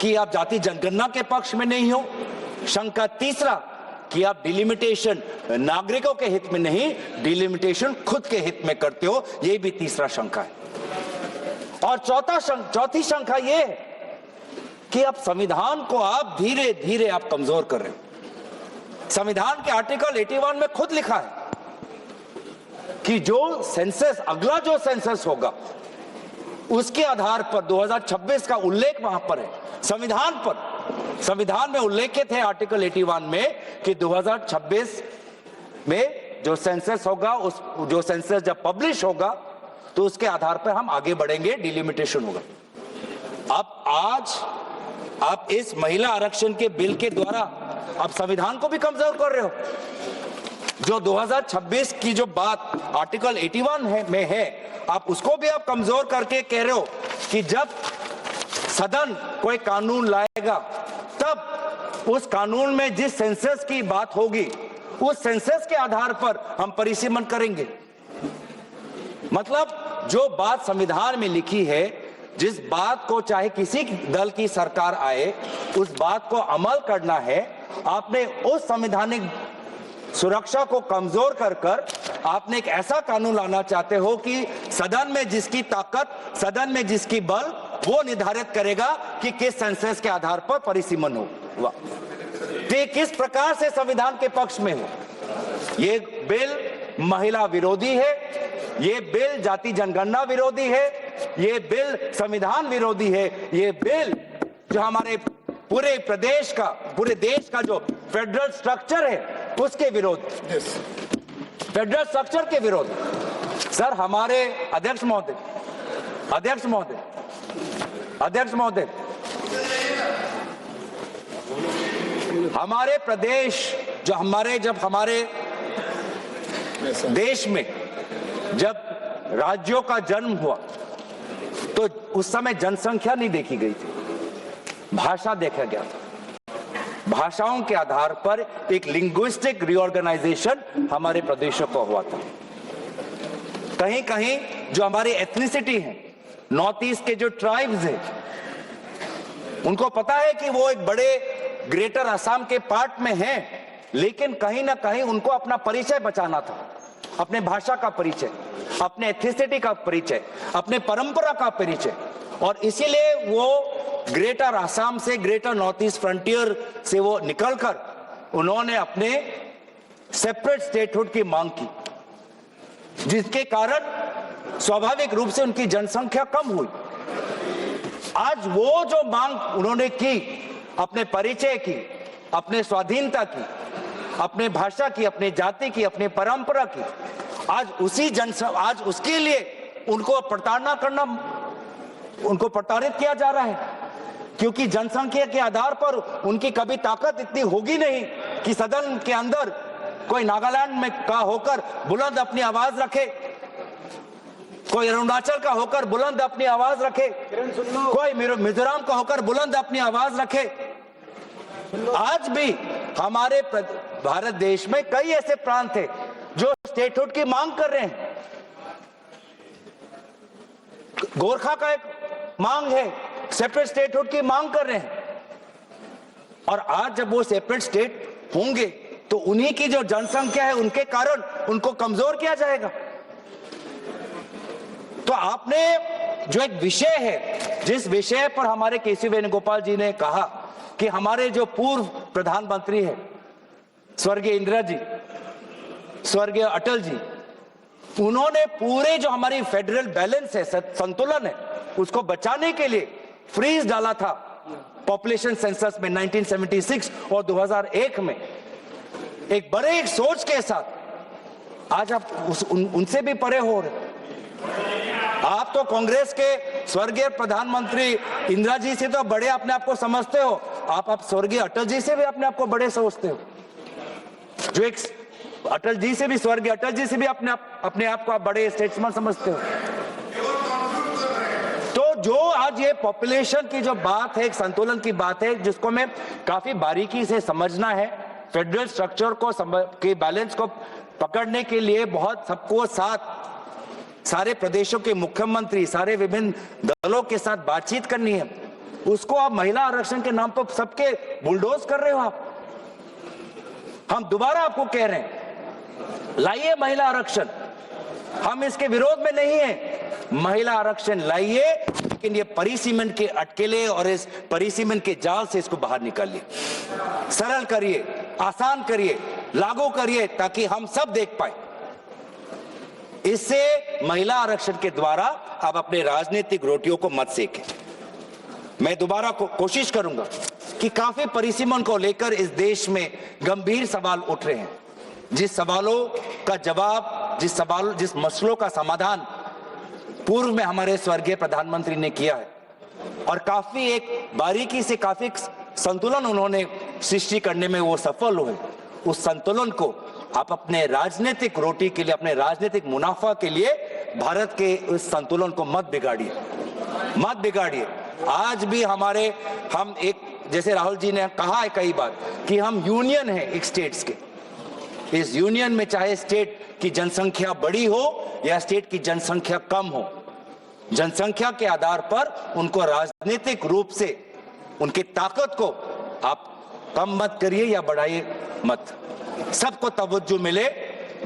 S8: कि आप जाति जनगणना के पक्ष में नहीं हो, शंका तीसरा कि आप डिलिमिटेशन नागरिकों के हित में नहीं, डिलिमिटेशन खुद के हित में करते हो, ये भी तीसरा शंका है। और चौथी शंका ये है कि आप संविधान को आप धीरे धीरे आप कमजोर कर रहे हो। संविधान के आर्टिकल 81 में खुद लिखा है कि जो सेंसस, अगला जो सेंसस होगा उसके आधार पर 2026 का उल्लेख वहां पर है संविधान पर। संविधान में उल्लेखित है आर्टिकल 81 में कि 2026 में जो सेंसस होगा, उस जो सेंसस जब पब्लिश होगा तो उसके आधार पर हम आगे बढ़ेंगे, डिलिमिटेशन होगा। अब आज आप इस महिला आरक्षण के बिल के द्वारा आप संविधान को भी कमजोर कर रहे हो। जो 2026 की जो बात आर्टिकल 81 में है, आप उसको भी आप कमजोर करके कह रहे हो कि जब सदन कोई कानून लाएगा तब उस कानून में जिस सेंसस की बात होगी उस सेंसस के आधार पर हम परिसीमन करेंगे। मतलब जो बात संविधान में लिखी है, जिस बात को चाहे किसी दल की सरकार आए उस बात को अमल करना है, आपने उस संवैधानिक सुरक्षा को कमजोर कर आपने एक ऐसा कानून लाना चाहते हो कि सदन में जिसकी ताकत, सदन में जिसकी बल, वो निर्धारित करेगा कि किस सेंसस के आधार पर परिसीमन हो। तो किस प्रकार से संविधान के पक्ष में हो? ये बिल महिला विरोधी है, ये बिल जाति जनगणना विरोधी है, ये बिल संविधान विरोधी है, ये बिल जो हमारे पूरे प्रदेश का, पूरे देश का जो फेडरल स्ट्रक्चर है उसके विरोध, फेडरल स्ट्रक्चर के विरोध। सर, हमारे अध्यक्ष महोदय, हमारे प्रदेश जब हमारे देश में जब राज्यों का जन्म हुआ तो उस समय जनसंख्या नहीं देखी गई थी, भाषा देखा गया था। भाषाओं के आधार पर एक लिंग्विस्टिक रीऑर्गेनाइजेशन हमारे प्रदेशों को हुआ था। कहीं कहीं जो हमारी एथनिसिटी है, नॉर्थ ईस्ट के जो ट्राइब्स हैं, उनको पता है कि वो एक बड़े ग्रेटर असम के पार्ट में हैं, लेकिन कहीं ना कहीं उनको अपना परिचय बचाना था, अपने भाषा का परिचय, अपने एथनिसिटी का परिचय, अपने परंपरा का परिचय, और इसीलिए वो ग्रेटर असम से, ग्रेटर नॉर्थ ईस्ट फ्रंटियर से वो निकलकर उन्होंने अपने सेपरेट स्टेटहुड की मांग की, जिसके कारण स्वाभाविक रूप से उनकी जनसंख्या कम हुई। आज वो जो मांग उन्होंने की, अपने परिचय की, अपने स्वाधीनता की, अपने भाषा की, अपने जाति की, अपने परंपरा की, आज उसके लिए उनको प्रताड़ित किया जा रहा है, क्योंकि जनसंख्या के आधार पर उनकी कभी ताकत इतनी होगी नहीं कि सदन के अंदर कोई नागालैंड में का होकर बुलंद अपनी आवाज रखे, कोई अरुणाचल का होकर बुलंद अपनी आवाज रखे, कोई मिजोरम का होकर बुलंद अपनी आवाज रखे। आज भी हमारे भारत देश में कई ऐसे प्रांत हैं जो स्टेटहुड की मांग कर रहे हैं। गोरखा का एक मांग है, सेपरेट स्टेटहुड की मांग कर रहे हैं, और आज जब वो सेपरेट स्टेट होंगे तो उन्हीं की जो जनसंख्या है उनके कारण उनको कमजोर किया जाएगा। तो आपने जो एक विषय है, जिस विषय पर हमारे केसी वेणुगोपाल जी ने कहा कि हमारे जो पूर्व प्रधानमंत्री है स्वर्गीय इंदिरा जी, स्वर्गीय अटल जी, उन्होंने पूरे जो हमारी फेडरल बैलेंस है, संतुलन है, उसको बचाने के लिए फ्रीज डाला था पॉपुलेशन सेंसस में 1976 और 2001 में, एक बड़े एक सोच के साथ। आज आप उनसे भी परे हो रहे। आप तो कांग्रेस के स्वर्गीय प्रधानमंत्री इंदिरा जी से तो बड़े अपने आप को समझते हो, आप स्वर्गीय अटल जी से भी अपने आप को बड़े समझते हो, जो एक अटल जी से भी, स्वर्गीय अटल जी से भी अपने आप को आप बड़े स्टेट्समैन समझते हो। तो जो आज ये पॉपुलेशन की जो बात है, एक संतुलन की बात है, जिसको मैं काफी बारीकी से समझना है, फेडरल स्ट्रक्चर को के बैलेंस को पकड़ने के लिए बहुत सबको साथ, सारे प्रदेशों के मुख्यमंत्री, सारे विभिन्न दलों के साथ बातचीत करनी है। उसको आप महिला आरक्षण के नाम पर सबके बुलडोज कर रहे हो आप। हम दोबारा आपको कह रहे हैं, लाइए महिला आरक्षण, हम इसके विरोध में नहीं है, महिला आरक्षण लाइए, लेकिन ये परिसीमन के अटकेले और इस परिसीमन के जाल से इसको बाहर निकालिए, सरल करिए, आसान करिए, लागू करिए, ताकि हम सब देख पाए। इससे महिला आरक्षण के द्वारा आप अपने राजनीतिक रोटियों को मत सेकें। मैं दोबारा कोशिश करूंगा कि काफी परिसीमन को लेकर इस देश में गंभीर सवाल उठ रहे हैं, जिस सवालों का जवाब, जिस मसलों का समाधान पूर्व में हमारे स्वर्गीय प्रधानमंत्री ने किया है, और काफी एक बारीकी से काफी संतुलन उन्होंने सृष्टि करने में वो सफल हुए। उस संतुलन को आप अपने राजनीतिक रोटी के लिए, अपने राजनीतिक मुनाफा के लिए भारत के उस संतुलन को मत बिगाड़िए, मत बिगाड़िए। आज भी हम एक, जैसे राहुल जी ने कहा है कई बार कि हम यूनियन है एक स्टेट्स के। इस यूनियन में चाहे स्टेट की जनसंख्या बड़ी हो या स्टेट की जनसंख्या कम हो, जनसंख्या के आधार पर उनको राजनीतिक रूप से उनकी ताकत को आप कम मत करिए या बढ़ाइए मत। सबको तवज्जो मिले,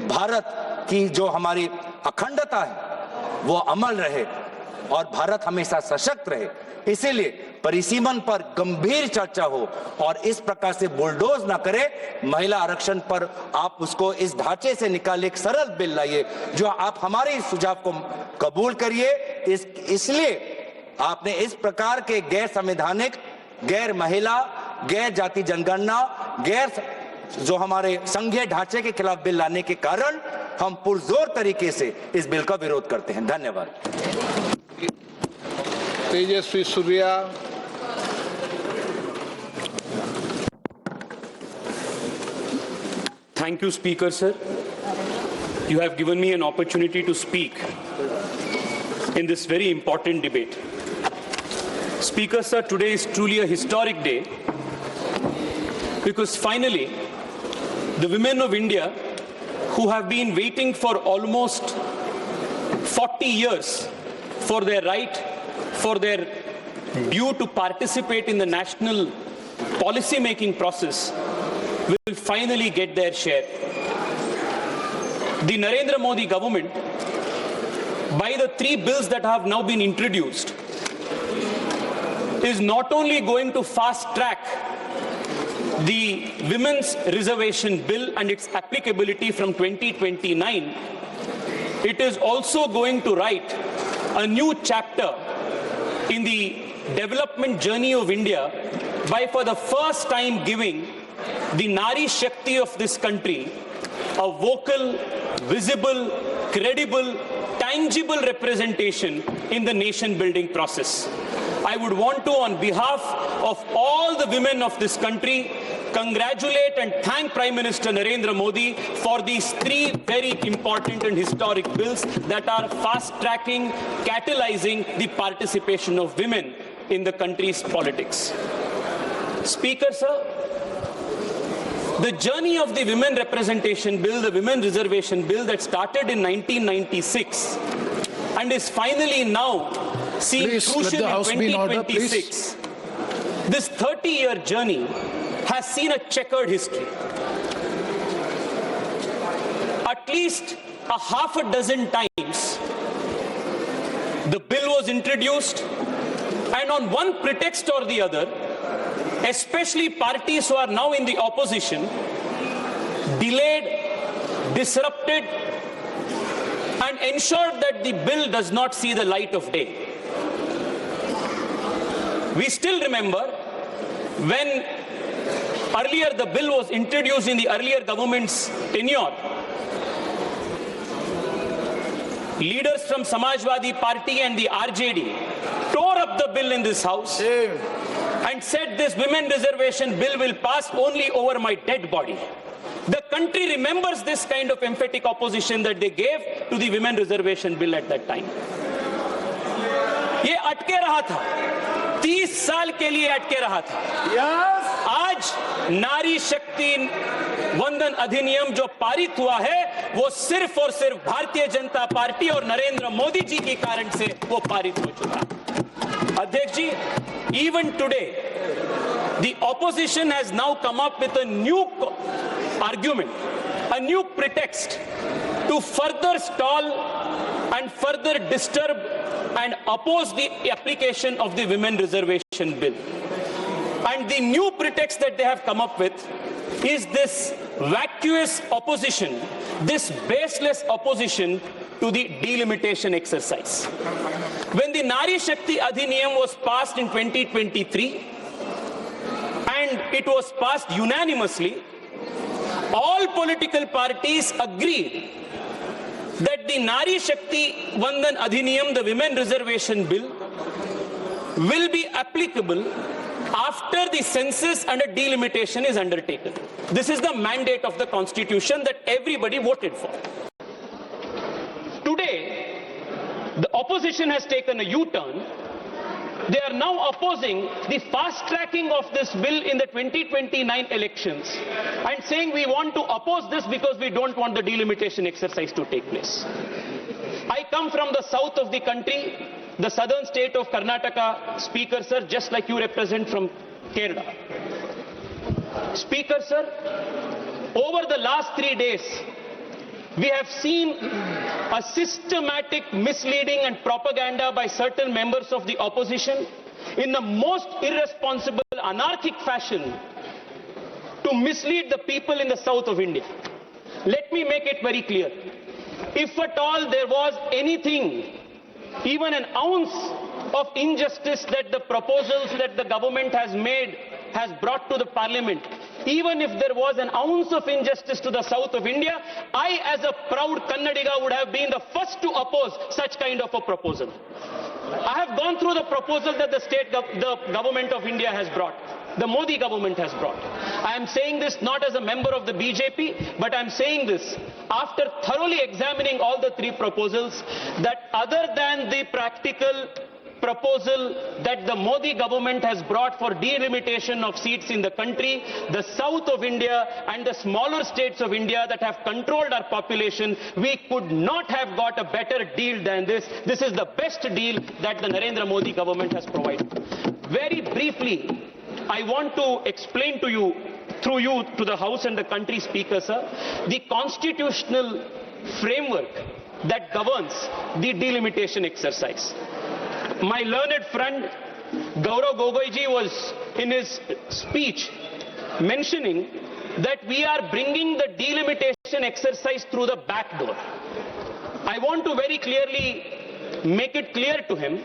S8: भारत की जो हमारी अखंडता है वो अमल रहे और भारत हमेशा सशक्त रहे। इसीलिए परिसीमन पर गंभीर चर्चा हो और इस प्रकार से बुलडोज ना करे। महिला आरक्षण पर आप उसको इस ढांचे से निकाले, एक सरल बिल लाइए, जो आप हमारे इस सुझाव को कबूल करिए। इसलिए आपने इस प्रकार के गैर संवैधानिक, गैर महिला, गैर जाति जनगणना, गैर जो हमारे संघीय ढांचे के खिलाफ बिल लाने के कारण हम पुरजोर तरीके से इस बिल का विरोध करते हैं। धन्यवाद।
S1: Tejasvi Surya.
S9: Thank you, Speaker, sir. You have given me an opportunity to speak in this very important debate. Speaker, sir, today is truly a historic day because finally the women of India who have been waiting for almost 40 years for their right, for their due to participate in the national policy-making process will finally get their share. The Narendra Modi government, by the 3 bills that have now been introduced, is not only going to fast-track the Women's Reservation Bill and its applicability from 2029, it is also going to write a new chapter in the development journey of India by for the first time giving the Nari Shakti of this country a vocal, visible, credible, tangible representation in the nation building process. I would want to, on behalf of all the women of this country, congratulate and thank Prime Minister Narendra Modi for these 3 very important and historic bills that are fast-tracking, catalyzing the participation of women in the country's politics. Speaker, sir, the journey of the Women Representation Bill, the Women Reservation Bill that started in 1996 and is finally now seen crucial in 2026. This 30-year journey has seen a checkered history. At least a half a dozen times, the bill was introduced, and on one pretext or the other, especially parties who are now in the opposition, delayed, disrupted, and ensured that the bill does not see the light of day. We still remember when earlier the bill was introduced in the earlier government's tenure, leaders from Samajwadi Party and the RJD tore up the bill in this house and said this women reservation bill will pass only over my dead body. The country remembers this kind of emphatic opposition that they gave to the women reservation bill at that time. ये अटके रहा था, 30 साल के लिए अटके रहा था। आज नारी शक्ति वंदन अधिनियम जो पारित हुआ है, वो सिर्फ और सिर्फ भारतीय जनता पार्टी और नरेंद्र मोदी जी के कारण से वो पारित हो चुका। अध्यक्ष जी, even today, the opposition has now come up with a new argument, a new pretext to further stall and further disturb and oppose the application of the women reservation bill. And the new pretext that they have come up with is this vacuous opposition, this baseless opposition to the delimitation exercise. When the Nari Shakti Adhiniyam was passed in 2023, and it was passed unanimously, all political parties agreed that the Nari Shakti Vandan Adhiniyam, the women reservation bill, will be applicable after the census and a delimitation is undertaken. This is the mandate of the constitution that everybody voted for. Today, the opposition has taken a U-turn. They are now opposing the fast tracking of this bill in the 2029 elections and saying we want to oppose this because we don't want the delimitation exercise to take place. I come from the south of the country, the southern state of Karnataka. Speaker sir, just like you represent from Kerala. Speaker sir, over the last 3 days, we have seen a systematic misleading and propaganda by certain members of the opposition in the most irresponsible, anarchic fashion to mislead the people in the south of India. Let me make it very clear. If at all there was anything, even an ounce of injustice that the proposals that the government has brought to the parliament, even if there was an ounce of injustice to the south of India, I as a proud Kannadiga would have been the first to oppose such kind of a proposal. I have gone through the proposal that the government of India has brought, the Modi government has brought. I am saying this not as a member of the BJP, but I am saying this after thoroughly examining all the 3 proposals, that other than the practical proposal that the Modi government has brought for delimitation of seats in the country, the south of India and the smaller states of India that have controlled our population, we could not have got a better deal than this. This is the best deal that the Narendra Modi government has provided. Very briefly, I want to explain to you, through you to the House and the country, Speaker sir, the constitutional framework that governs the delimitation exercise. My learned friend Gaurav Gogoiji was in his speech mentioning that we are bringing the delimitation exercise through the back door. I want to very clearly make it clear to him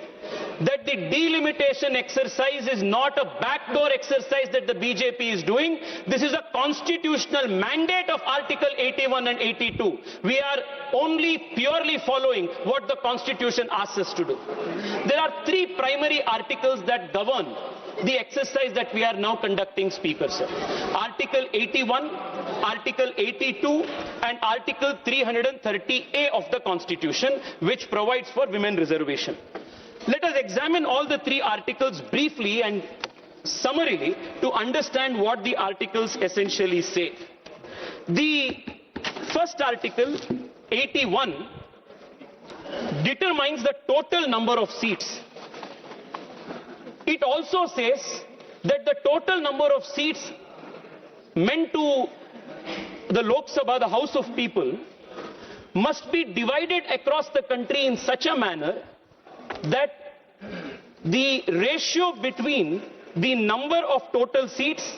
S9: that the delimitation exercise is not a backdoor exercise that the BJP is doing. This is a constitutional mandate of Article 81 and 82. We are only purely following what the Constitution asks us to do. There are 3 primary articles that govern the exercise that we are now conducting, Speaker sir. Article 81, Article 82 and Article 330A of the Constitution, which provides for women reservation. Let us examine all the 3 articles briefly and summarily to understand what the articles essentially say. The first article, 81, determines the total number of seats. It also says that the total number of seats meant to the Lok Sabha, the House of People, must be divided across the country in such a manner that the ratio between the number of total seats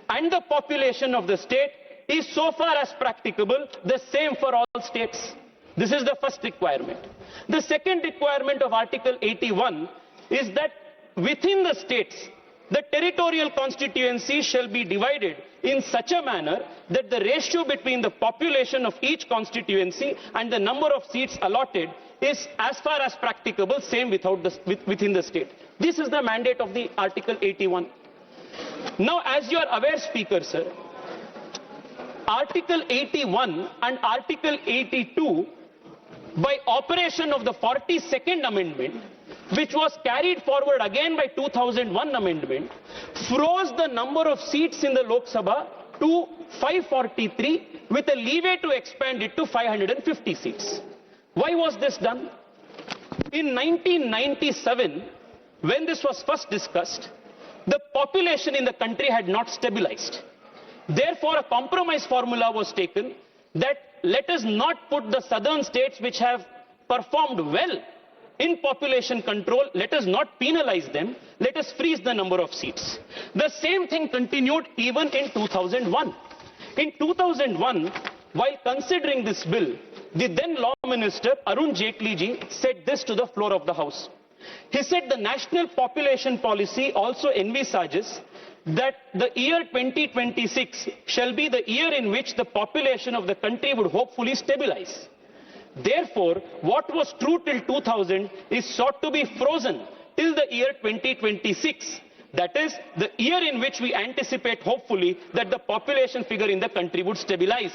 S9: and the population of the state is, so far as practicable, the same for all states. This is the first requirement. The second requirement of Article 81 is that within the states, the territorial constituencies shall be divided in such a manner that the ratio between the population of each constituency and the number of seats allotted is, as far as practicable, same within the state. This is the mandate of the Article 81. Now, as you are aware, Speaker sir, Article 81 and Article 82, by operation of the 42nd Amendment, which was carried forward again by 2001 Amendment, froze the number of seats in the Lok Sabha to 543 with a leeway to expand it to 550 seats. Why was this done? In 1997, when this was first discussed, the population in the country had not stabilized. Therefore, a compromise formula was taken that let us not put the southern states which have performed well in population control, let us not penalize them, let us freeze the number of seats. The same thing continued even in 2001. In 2001, while considering this bill, the then Law Minister Arun Jaitley ji said this to the floor of the House. He said the national population policy also envisages that the year 2026 shall be the year in which the population of the country would hopefully stabilize. Therefore, what was true till 2000 is sought to be frozen till the year 2026. That is, the year in which we anticipate, hopefully, that the population figure in the country would stabilize.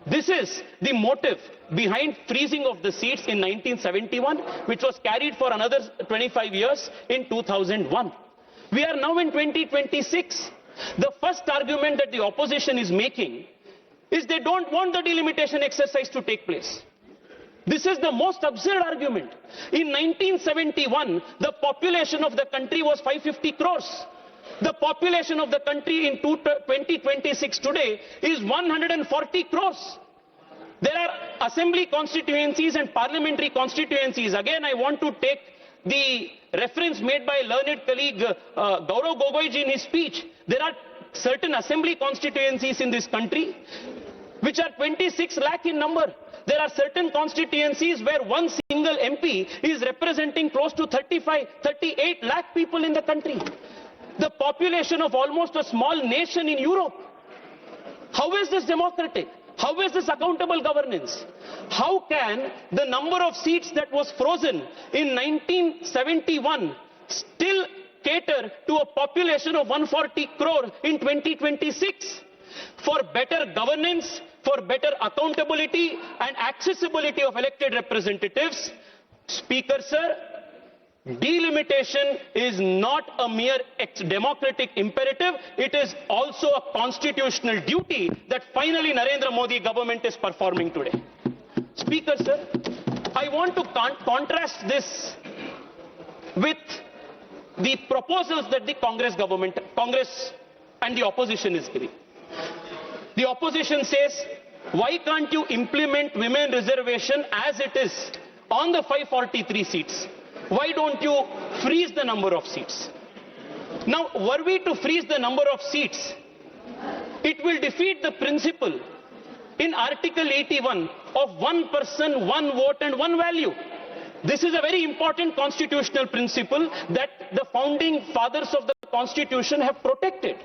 S9: This is the motive behind freezing of the seats in 1971, which was carried for another 25 years in 2001. We are now in 2026. The first argument that the opposition is making is they don't want the delimitation exercise to take place. This is the most absurd argument. In 1971, the population of the country was 550 crores. The population of the country in 2026 today is 140 crores. There are assembly constituencies and parliamentary constituencies. Again, I want to take the reference made by learned colleague Gaurav Gogoi ji in his speech. There are certain assembly constituencies in this country which are 26 lakh in number. There are certain constituencies where one single MP is representing close to 38 lakh people in the country. The population of almost a small nation in Europe. How is this democratic? How is this accountable governance? How can the number of seats that was frozen in 1971 still cater to a population of 140 crore in 2026? For better governance, for better accountability and accessibility of elected representatives, Speaker sir, delimitation is not a mere democratic imperative, it is also a constitutional duty that finally Narendra Modi government is performing today. Speaker sir, I want to contrast this with the proposals that the Congress and the opposition is giving. The opposition says, why can't you implement women reservation as it is on the 543 seats? Why don't you freeze the number of seats? Now, were we to freeze the number of seats, it will defeat the principle in Article 81 of one person, one vote and one value. This is a very important constitutional principle that the founding fathers of the Constitution have protected.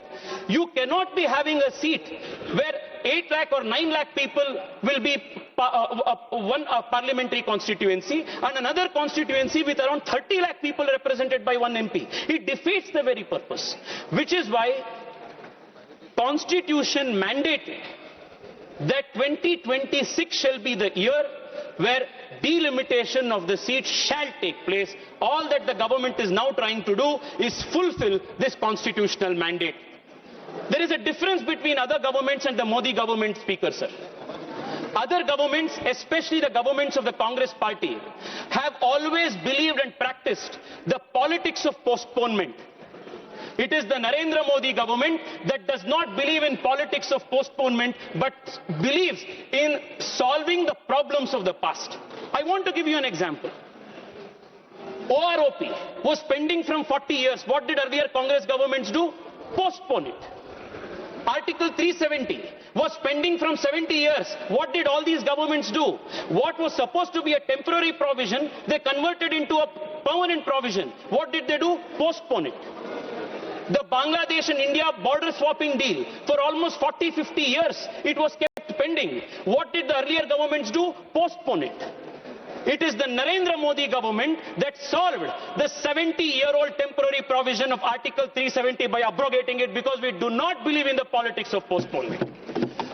S9: You cannot be having a seat where 8 lakh or 9 lakh people will be one parliamentary constituency and another constituency with around 30 lakh people represented by one MP. It defeats the very purpose, which is why Constitution mandated that 2026 shall be the year where delimitation of the seats shall take place. All that the government is now trying to do is fulfill this constitutional mandate. There is a difference between other governments and the Modi government, Speaker sir. Other governments, especially the governments of the Congress party, have always believed and practiced the politics of postponement. It is the Narendra Modi government that does not believe in politics of postponement but believes in solving the problems of the past. I want to give you an example. OROP was pending from 40 years. What did earlier Congress governments do? Postpone it. Article 370 was pending from 70 years. What did all these governments do? What was supposed to be a temporary provision, they converted into a permanent provision. What did they do? Postpone it. The Bangladesh and India border swapping deal, for almost 40-50 years, it was kept pending. What did the earlier governments do? Postpone it. It is the Narendra Modi government that solved the 70-year-old temporary provision of Article 370 by abrogating it because we do not believe in the politics of postponement.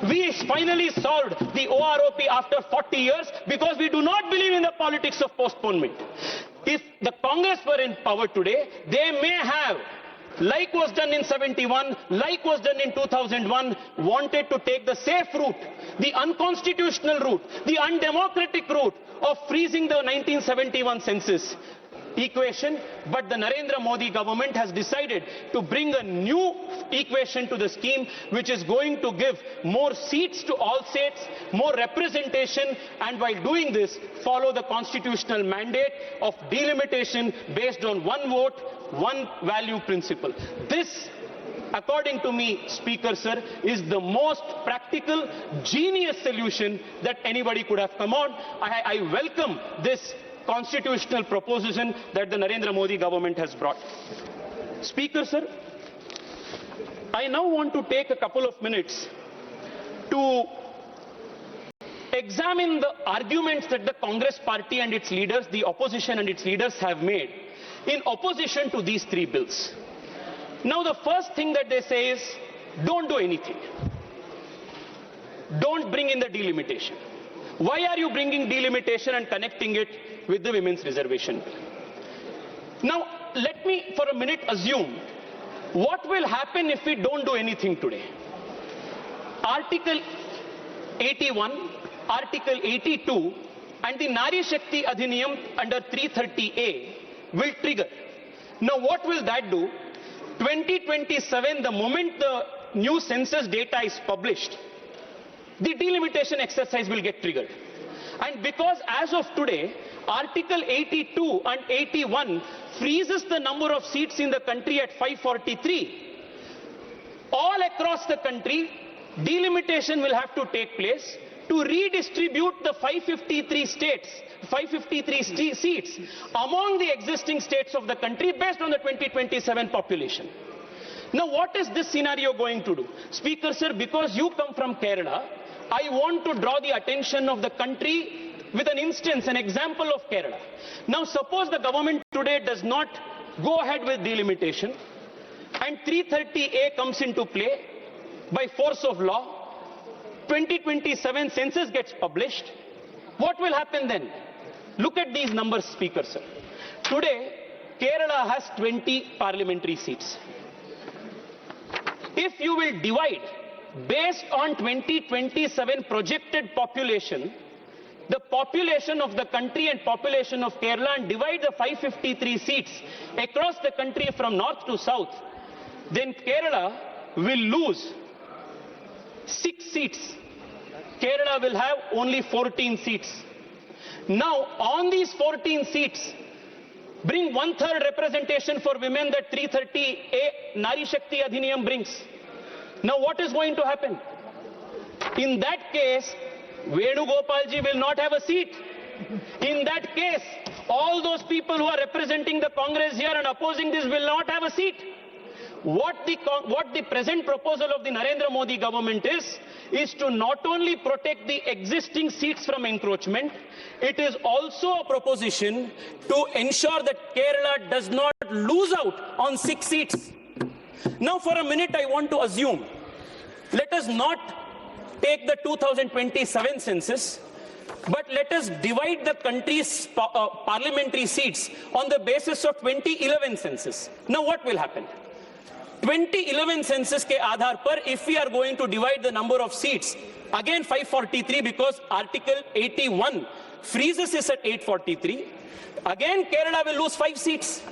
S9: We finally solved the OROP after 40 years because we do not believe in the politics of postponement. If the Congress were in power today, they may have, like was done in 71, like was done in 2001, wanted to take the safe route, the unconstitutional route, the undemocratic route of freezing the 1971 census equation, but the Narendra Modi government has decided to bring a new equation to the scheme, which is going to give more seats to all states, more representation, and while doing this, follow the constitutional mandate of delimitation based on one vote, one value principle. This, according to me, Speaker sir, is the most practical, genius solution that anybody could have come on. I welcome this constitutional proposition that the Narendra Modi government has brought. Speaker sir, I now want to take a couple of minutes to examine the arguments that the Congress party and its leaders, the opposition and its leaders have made in opposition to these three bills. Now the first thing that they say is, don't do anything. Don't bring in the delimitation. Why are you bringing delimitation and connecting it with the women's reservation bill? Now, let me for a minute assume what will happen if we don't do anything today. Article 81, Article 82 and the Nari Shakti Adhiniyam under 330A will trigger. Now, what will that do? 2027, the moment the new census data is published, the delimitation exercise will get triggered. And because as of today, Article 82 and 81 freezes the number of seats in the country at 543, all across the country, delimitation will have to take place to redistribute the 553 seats among the existing states of the country based on the 2027 population. Now, what is this scenario going to do? Speaker sir, because you come from Kerala, I want to draw the attention of the country with an instance, an example of Kerala. Now, suppose the government today does not go ahead with delimitation and 330A comes into play by force of law. 2027 census gets published. What will happen then? Look at these numbers, Speaker sir. Today, Kerala has 20 parliamentary seats. If you will divide based on 2027 projected population, the population of the country and population of Kerala, and divide the 553 seats across the country from north to south, then Kerala will lose 6 seats. Kerala will have only 14 seats. Now, on these 14 seats, bring 1/3 representation for women that 330A Nari Shakti Adhiniyam brings. Now, what is going to happen? In that case, Venugopalji will not have a seat. In that case, all those people who are representing the Congress here and opposing this will not have a seat. What the present proposal of the Narendra Modi government is to not only protect the existing seats from encroachment, it is also a proposition to ensure that Kerala does not lose out on 6 seats. Now, for a minute, I want to assume, let us not take the 2027 census, but let us divide the country's parliamentary seats on the basis of 2011 census. Now, what will happen? 2011 census ke aadhar par, if we are going to divide the number of seats, again 543 because Article 81 freezes is at 843, again Kerala will lose 5 seats.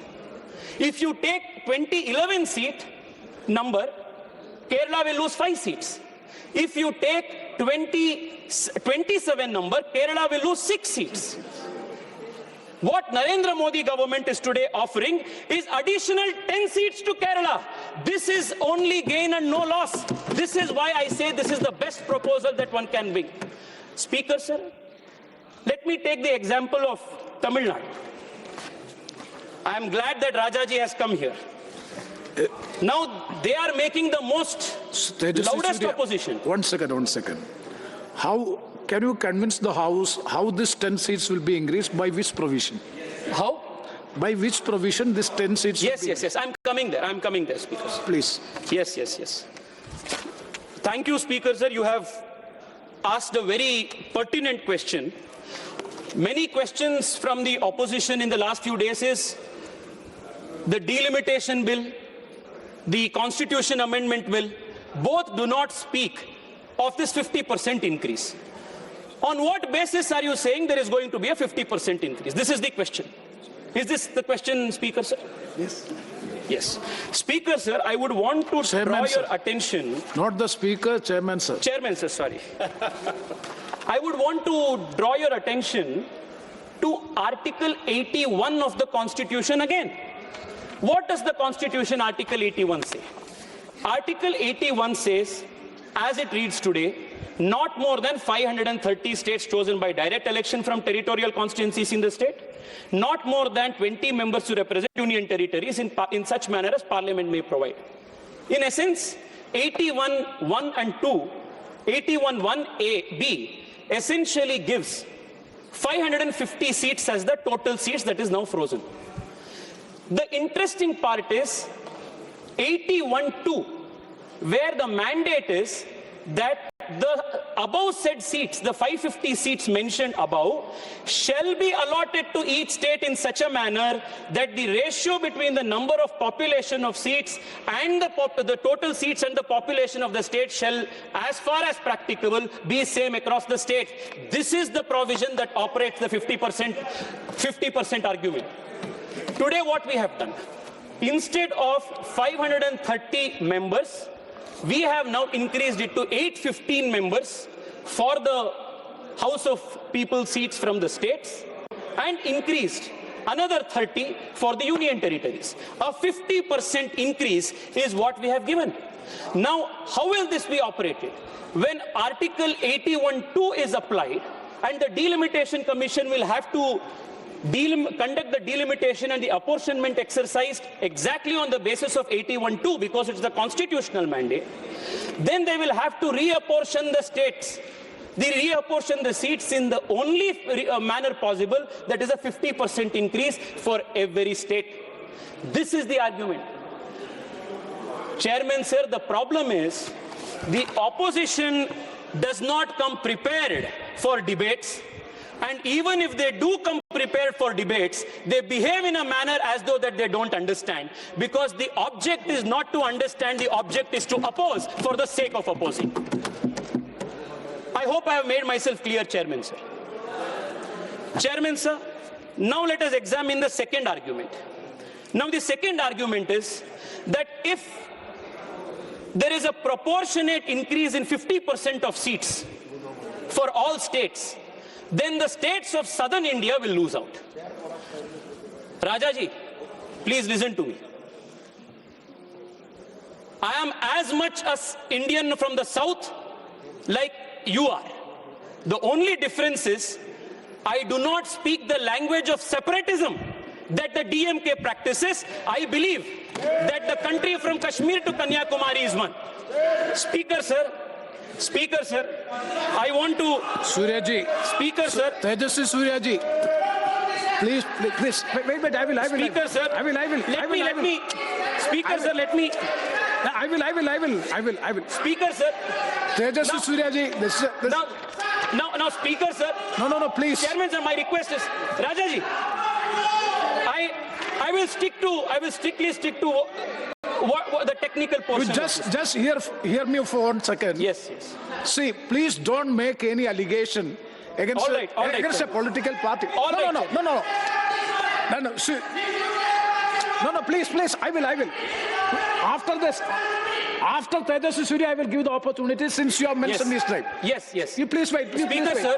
S9: If you take 2011 seat number, Kerala will lose 5 seats. If you take 2027 number, Kerala will lose 6 seats. What Narendra Modi government is today offering is additional 10 seats to Kerala. This is only gain and no loss. This is why I say this is the best proposal that one can bring. Speaker sir, let me take the example of Tamil Nadu. I am glad that Rajaji has come here. Now they are making the most loudest opposition.
S10: One second. How can you convince the House how this 10 seats will be increased, by which provision?
S9: How?
S10: By which provision this 10 seats
S9: Yes. I'm coming there, Speaker.
S10: Please.
S9: Yes. Thank you, Speaker, sir. You have asked a very pertinent question. Many questions from the opposition in the last few days is the delimitation bill, the constitution amendment bill, both do not speak of this 50% increase. On what basis are you saying there is going to be a 50% increase? This is the question. Is this the question, Speaker, sir?
S10: Yes.
S9: Yes. Speaker, sir, I would want to draw your attention.
S10: Not the Speaker, Chairman, sir.
S9: Chairman, sir, sorry. I would want to draw your attention to Article 81 of the Constitution again. What does the Constitution, Article 81, say? Article 81 says, as it reads today, not more than 530 states chosen by direct election from territorial constituencies in the state, not more than 20 members to represent union territories in such manner as Parliament may provide. In essence, 81.1 and 2, 81.1a, b, essentially gives 550 seats as the total seats that is now frozen. The interesting part is 81.2, where the mandate is that the above said seats, the 550 seats mentioned above, shall be allotted to each state in such a manner that the ratio between the number of population of seats and the total seats and the population of the state shall, as far as practicable, be same across the state. This is the provision that operates the 50% argument. Today what we have done, instead of 530 members, we have now increased it to 815 members for the House of People seats from the states and increased another 30 for the union territories. A 50% increase is what we have given. Now, how will this be operated? When Article 81.2 is applied and the Delimitation Commission will have to conduct the delimitation and the apportionment exercised exactly on the basis of 81.2 because it's the constitutional mandate, then they will have to reapportion the states. They reapportion the seats in the only manner possible, that is a 50% increase for every state. This is the argument. Chairman, sir, the problem is the opposition does not come prepared for debates. And even if they do come prepared for debates, they behave in a manner as though that they don't understand. Because the object is not to understand, the object is to oppose for the sake of opposing. I hope I have made myself clear, Chairman, sir. Chairman, sir, now let us examine the second argument. Now the second argument is that if there is a proportionate increase in 50% of seats for all states, then the states of southern India will lose out. Rajaji, please listen to me. I am as much as Indian from the south like you are. The only difference is I do not speak the language of separatism that the DMK practices. I believe that the country from Kashmir to Kanyakumari is one. Speaker, sir, I want to...
S10: Surya ji.
S9: Speaker, sir.
S10: Tejasvi Surya ji. Please, wait, I will.
S9: Speaker, sir.
S10: I will.
S9: Let me. Speaker, sir, let me.
S10: I will.
S9: Speaker, sir.
S10: Tejasvi Surya ji.
S9: Now, Speaker, sir.
S10: No, please.
S9: Chairman, sir, my request is, Rajaji, I will strictly stick to what the technical portion.
S10: You just hear me for 1 second.
S9: Yes.
S10: See, please don't make any allegation against
S9: All right,
S10: a political party. No. See, no. Please. I will. After this, after Tejasvi Surya, I will give the opportunity since you have mentioned his name.
S9: Yes.
S10: You please wait.
S9: Speaker, sir.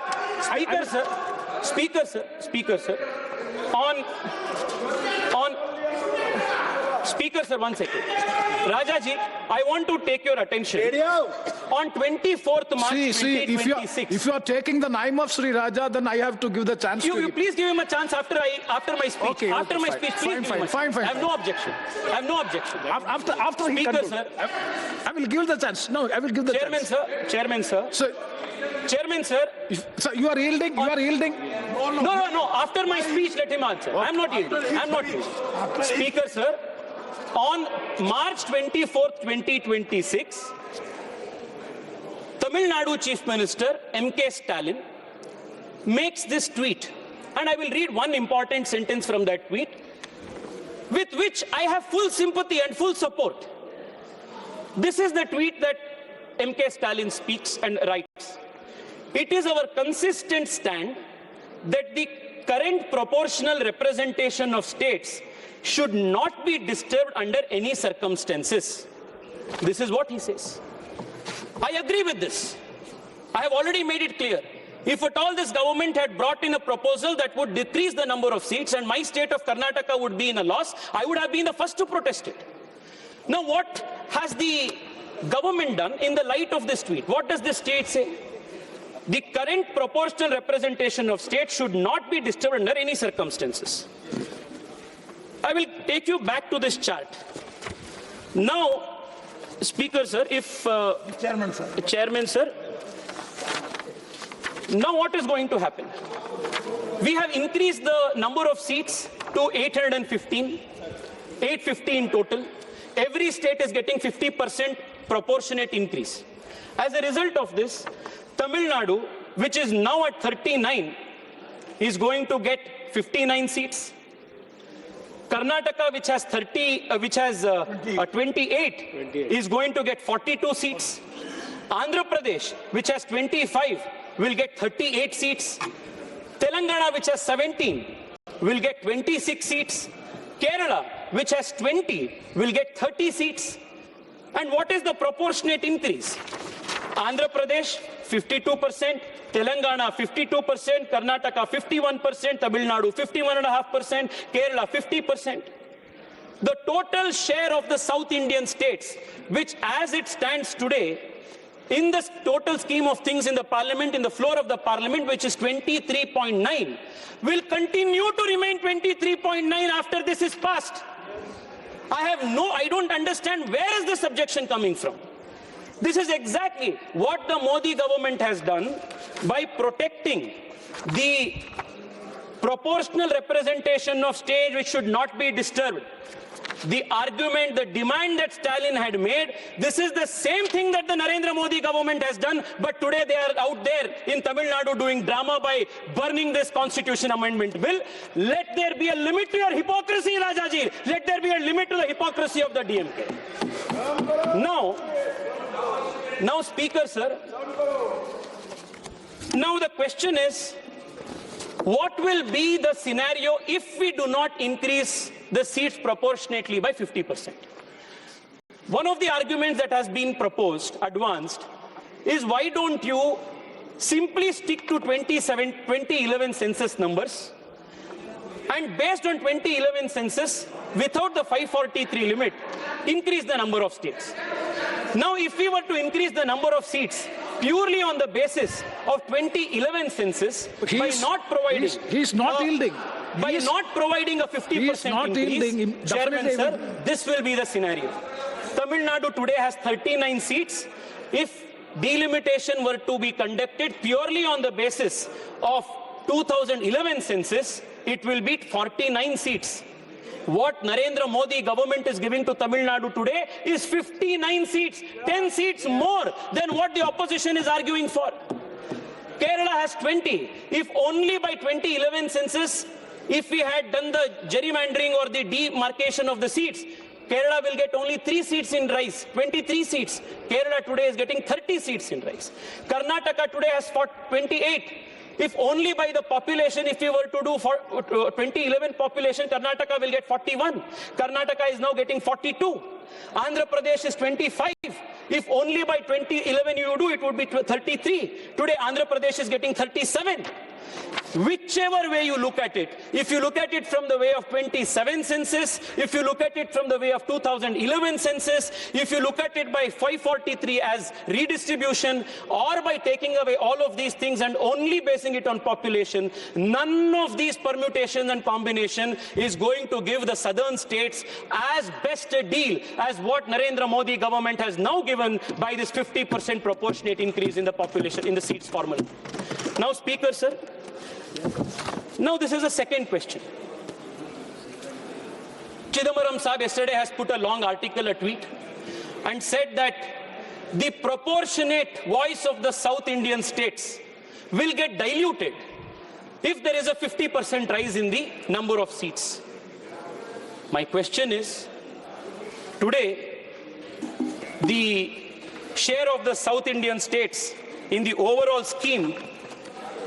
S9: Speaker, sir, 1 second. Rajaji, I want to take your attention. On 24th March 2026.
S10: If you are taking the name of Sri Raja, then I have to give the chance to
S9: you.
S10: you.
S9: Please give him a chance after my speech.
S10: Okay,
S9: after my
S10: fine.
S9: speech, please give him a
S10: Fine.
S9: I have no objection.
S10: After he
S9: Speaker,
S10: concludes.
S9: sir.
S10: I will give the chance. No, I will give the chance.
S9: Chairman, sir. Chairman, sir.
S10: So you are yielding?
S9: No. After my speech, let him answer. I'm not yielding. Speaker, sir. On March 24th, 2026, Tamil Nadu Chief Minister M.K. Stalin makes this tweet, and I will read one important sentence from that tweet, with which I have full sympathy and full support. This is the tweet that M.K. Stalin speaks and writes. It is our consistent stand that the current proportional representation of states should not be disturbed under any circumstances. This is what he says. I agree with this. I have already made it clear. If at all this government had brought in a proposal that would decrease the number of seats and my state of Karnataka would be in a loss, I would have been the first to protest it. Now, what has the government done in the light of this tweet? What does the state say? The current proportional representation of states should not be disturbed under any circumstances. I will take you back to this chart. Now, Speaker, sir, if...
S10: Chairman, sir.
S9: Chairman, sir. Now what is going to happen? We have increased the number of seats to 815, 850 in total. Every state is getting 50% proportionate increase. As a result of this, Tamil Nadu, which is now at 39, is going to get 59 seats. Karnataka, which has 28, is going to get 42 seats. Andhra Pradesh, which has 25, will get 38 seats. Telangana, which has 17, will get 26 seats. Kerala, which has 20, will get 30 seats. And what is the proportionate increase? Andhra Pradesh, 52%, Telangana, 52%, Karnataka, 51%, Tamil Nadu, 51.5%, Kerala, 50%. The total share of the South Indian states, which as it stands today, in the total scheme of things in the parliament, in the floor of the parliament, which is 23.9, will continue to remain 23.9 after this is passed. I don't understand where is this objection coming from. This is exactly what the Modi government has done by protecting the proportional representation of states which should not be disturbed. The argument, the demand that Stalin had made, this is the same thing that the Narendra Modi government has done, but today they are out there in Tamil Nadu doing drama by burning this constitution amendment bill. Let there be a limit to your hypocrisy, Rajaji. Let there be a limit to the hypocrisy of the DMK. Now, Speaker, sir, now the question is, what will be the scenario if we do not increase the seats proportionately by 50%? One of the arguments that has been proposed, advanced, is why don't you simply stick to 2011 census numbers, and based on 2011 census, without the 543 limit, increase the number of states. Now, if we were to increase the number of seats purely on the basis of 2011 census, by not providing...
S10: He's not yielding.
S9: By not providing a 50% increase, Chairman, sir, this will be the scenario. Tamil Nadu today has 39 seats. If delimitation were to be conducted purely on the basis of 2011 census, it will be 49 seats. What Narendra Modi government is giving to Tamil Nadu today is 59 seats, 10 seats more than what the opposition is arguing for. Kerala has 20. If only by 2011 census, if we had done the gerrymandering or the demarcation of the seats, Kerala will get only 3 seats in rice, 23 seats. Kerala today is getting 30 seats in rice. Karnataka today has 28. If only by the population, if we were to do for 2011 population, Karnataka will get 41. Karnataka is now getting 42. Andhra Pradesh is 25. If only by 2011 you do, it would be 33. Today, Andhra Pradesh is getting 37. Whichever way you look at it, if you look at it from the way of 27 census, if you look at it from the way of 2011 census, if you look at it by 543 as redistribution, or by taking away all of these things and only basing it on population, none of these permutations and combination is going to give the southern states as best a deal as what Narendra Modi government has now given by this 50% proportionate increase in the population, in the seats formula. Now, Speaker, sir, now this is a second question. Chidambaram Saab yesterday has put a long article, a tweet, and said that the proportionate voice of the South Indian states will get diluted if there is a 50% rise in the number of seats. My question is, today, the share of the South Indian states in the overall scheme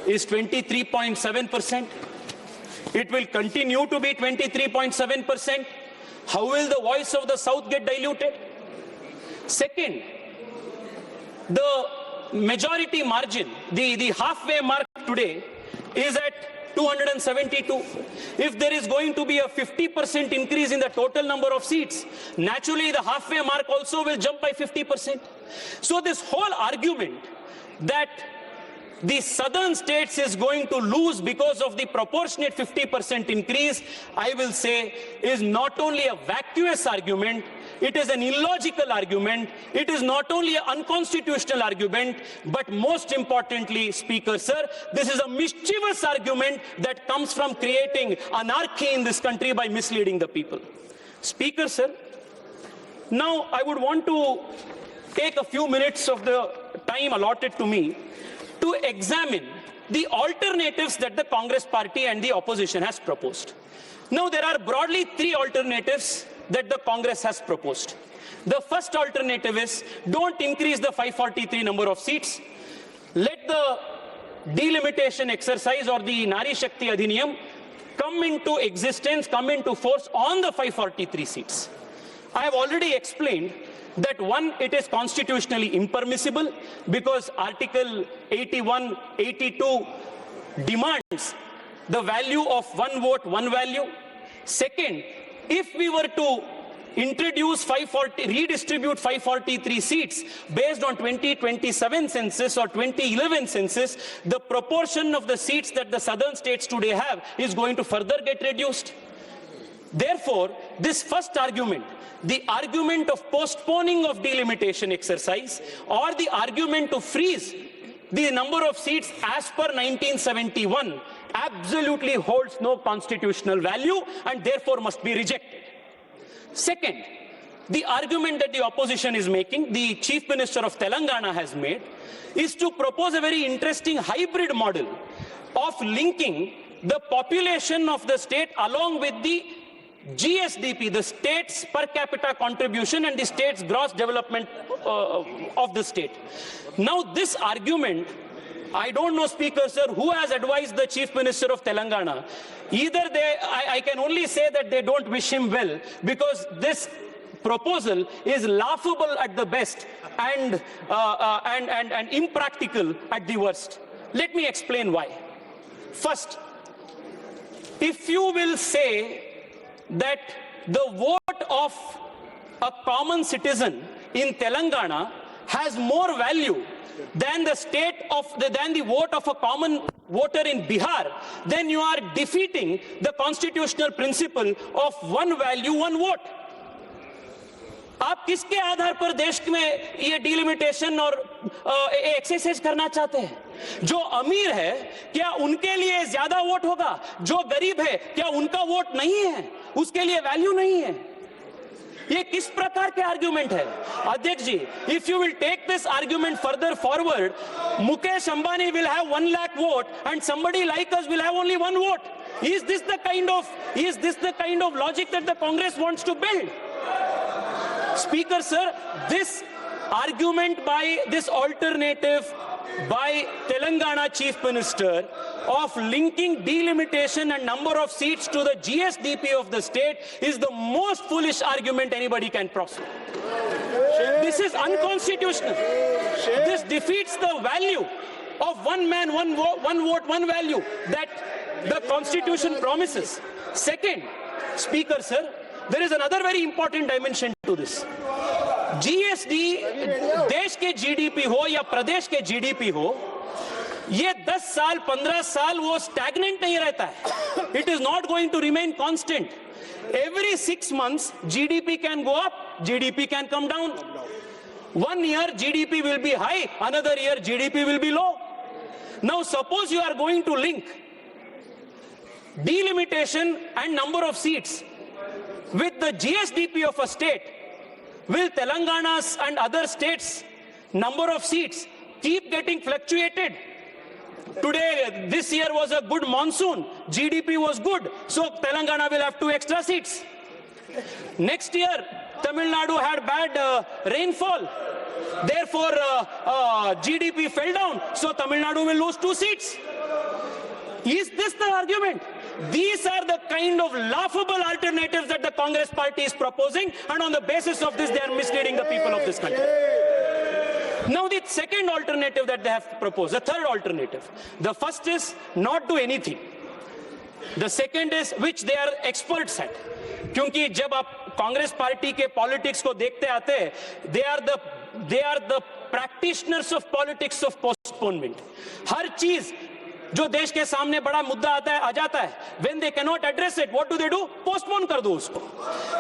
S9: is 23.7%. It will continue to be 23.7%. How will the voice of the South get diluted? Second, the majority margin, the halfway mark today is at 272. If there is going to be a 50% increase in the total number of seats, naturally the halfway mark also will jump by 50%. So this whole argument that the southern states is going to lose because of the proportionate 50% increase, I will say, is not only a vacuous argument, it is an illogical argument, it is not only an unconstitutional argument, but most importantly, Speaker Sir, this is a mischievous argument that comes from creating anarchy in this country by misleading the people. Speaker Sir, now I would want to take a few minutes of the time allotted to me to examine the alternatives that the Congress party and the opposition has proposed. Now, there are broadly three alternatives that the Congress has proposed. The first alternative is, don't increase the 543 number of seats. Let the delimitation exercise or the Nari Shakti Adhiniyam come into existence, come into force on the 543 seats. I have already explained that one, it is constitutionally impermissible because Article 81, 82 demands the value of one vote, one value. Second, if we were to redistribute 543 seats based on 2027 census or 2011 census, the proportion of the seats that the southern states today have is going to further get reduced. Therefore, this first argument, the argument of postponing of delimitation exercise or the argument to freeze the number of seats as per 1971 absolutely holds no constitutional value and therefore must be rejected. Second, the argument that the opposition is making, the Chief Minister of Telangana has made, is to propose a very interesting hybrid model of linking the population of the state along with the GSDP, the state's per capita contribution and the state's gross development of the state. Now this argument, I don't know, Speaker Sir, who has advised the Chief Minister of Telangana. Either I can only say that they don't wish him well, because this proposal is laughable at the best and impractical at the worst. Let me explain why. First, if you will say that the vote of a common citizen in Telangana has more value than the vote of a common voter in Bihar, then you are defeating the constitutional principle of one value, one vote. आप किसके आधार पर देश में ये delimitation और exercise करना चाहते हैं? जो अमीर है क्या उनके लिए ज्यादा वोट होगा? जो गरीब है क्या उनका वोट नहीं है, उसके लिए वैल्यू नहीं है? ये किस प्रकार के आर्गुमेंट है? अध्यक्ष जी, if you will take this argument further forward, Mukesh Ambani will have 1 lakh vote and somebody like us will have only 1 vote. Is this the kind of logic that the Congress wants to build? Speaker Sir, this argument by this alternative by Telangana Chief Minister of linking delimitation and number of seats to the GSDP of the state is the most foolish argument anybody can prosper. This is unconstitutional. This defeats the value of one man, one vote, one value that the Constitution promises. Second, Speaker Sir, there is another very important dimension to this. GSD, देश के GDP हो या प्रदेश के GDP हो, ये 10 साल, 15 साल वो stagnant नहीं रहता है. It is not going to remain constant. Every 6 months, GDP can go up, GDP can come down. 1 year, GDP will be high, another year, GDP will be low. Now, suppose you are going to link delimitation and number of seats with the GSDP of a state. Will Telangana's and other states number of seats keep getting fluctuated. Today, this year was a good monsoon. GDP was good. So Telangana will have 2 extra seats. Next year, Tamil Nadu had bad rainfall. Therefore, GDP fell down. So Tamil Nadu will lose 2 seats. Is this the argument? These are the kind of laughable alternatives that the Congress party is proposing, and on the basis of this, they are misleading the people of this country. Now, the second alternative that they have proposed, the third alternative. The first is not do anything. The second is, which they are experts at. क्योंकि जब आप Congress party के politics को देखते आते हैं, they are the practitioners of politics of postponement. हर चीज जो देश के सामने बड़ा मुद्दा आ जाता है, when they cannot address it, what do? Postpone कर दो उसको.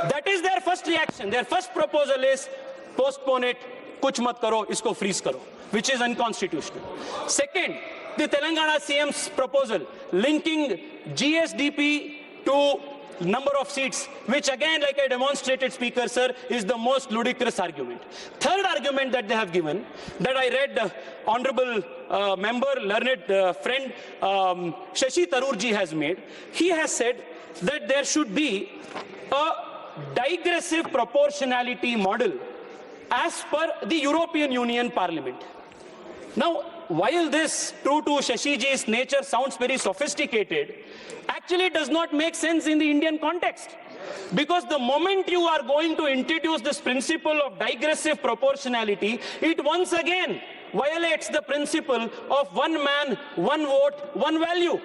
S9: That is their first reaction. Their first proposal is postpone it, कुछ मत करो, इसको freeze करो, which is unconstitutional. Second, the Telangana CM's proposal linking GSDP to number of seats, which again, like I demonstrated, Speaker Sir, is the most ludicrous argument. Third argument that they have given, that I read, honorable member, learned friend Shashi Tharoor ji has made. He has said that there should be a digressive proportionality model as per the European Union Parliament. Now, while this, true to Shashi ji's nature, sounds very sophisticated, actually does not make sense in the Indian context. Because the moment you are going to introduce this principle of digressive proportionality, it once again violates the principle of one man, one vote, one value.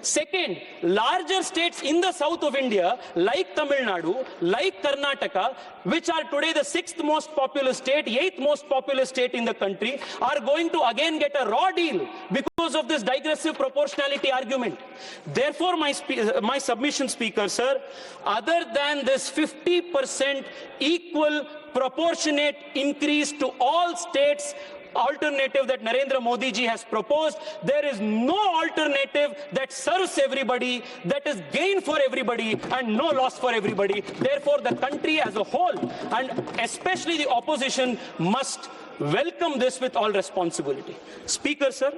S9: Second, larger states in the south of India, like Tamil Nadu, like Karnataka, which are today the 6th most populous state, 8th most populous state in the country, are going to again get a raw deal because of this digressive proportionality argument. Therefore, my submission, Speaker Sir, other than this 50% equal proportionate increase to all states alternative that Narendra Modi ji has proposed, there is no alternative that serves everybody, that is gain for everybody and no loss for everybody. Therefore, the country as a whole, and especially the opposition, must welcome this with all responsibility. Speaker Sir,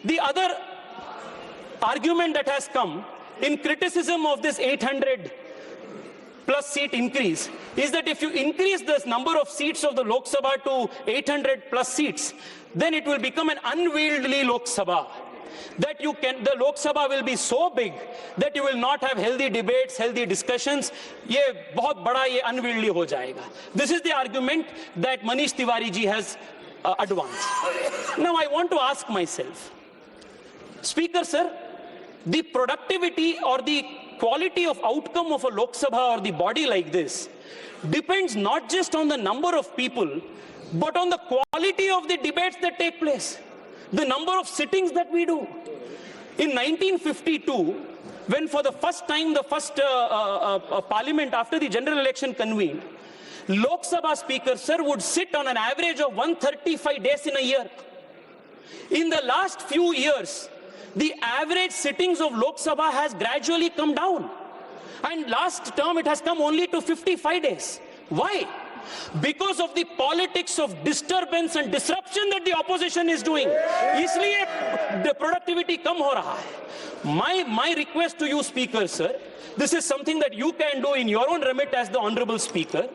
S9: the other argument that has come in criticism of this 800 plus seat increase is that if you increase this number of seats of the Lok Sabha to 800 plus seats, then it will become an unwieldy Lok Sabha. That the Lok Sabha will be so big that you will not have healthy debates, healthy discussions. ये बहुत बड़ा ये unwieldy हो जाएगा. This is the argument that Manish Tiwari ji has advanced. Now I want to ask myself, Speaker Sir, the productivity or the quality of outcome of a Lok Sabha or the body like this depends not just on the number of people, but on the quality of the debates that take place, the number of sittings that we do. In 1952, when for the first time the first parliament after the general election convened, Lok Sabha Speaker Sir would sit on an average of 135 days in a year. In the last few years, the average sittings of Lok Sabha has gradually come down. And last term it has come only to 55 days. Why? Because of the politics of disturbance and disruption that the opposition is doing. इसलिए the productivity कम हो रहा है. My request to you, Speaker Sir, this is something that you can do in your own remit as the Honorable Speaker.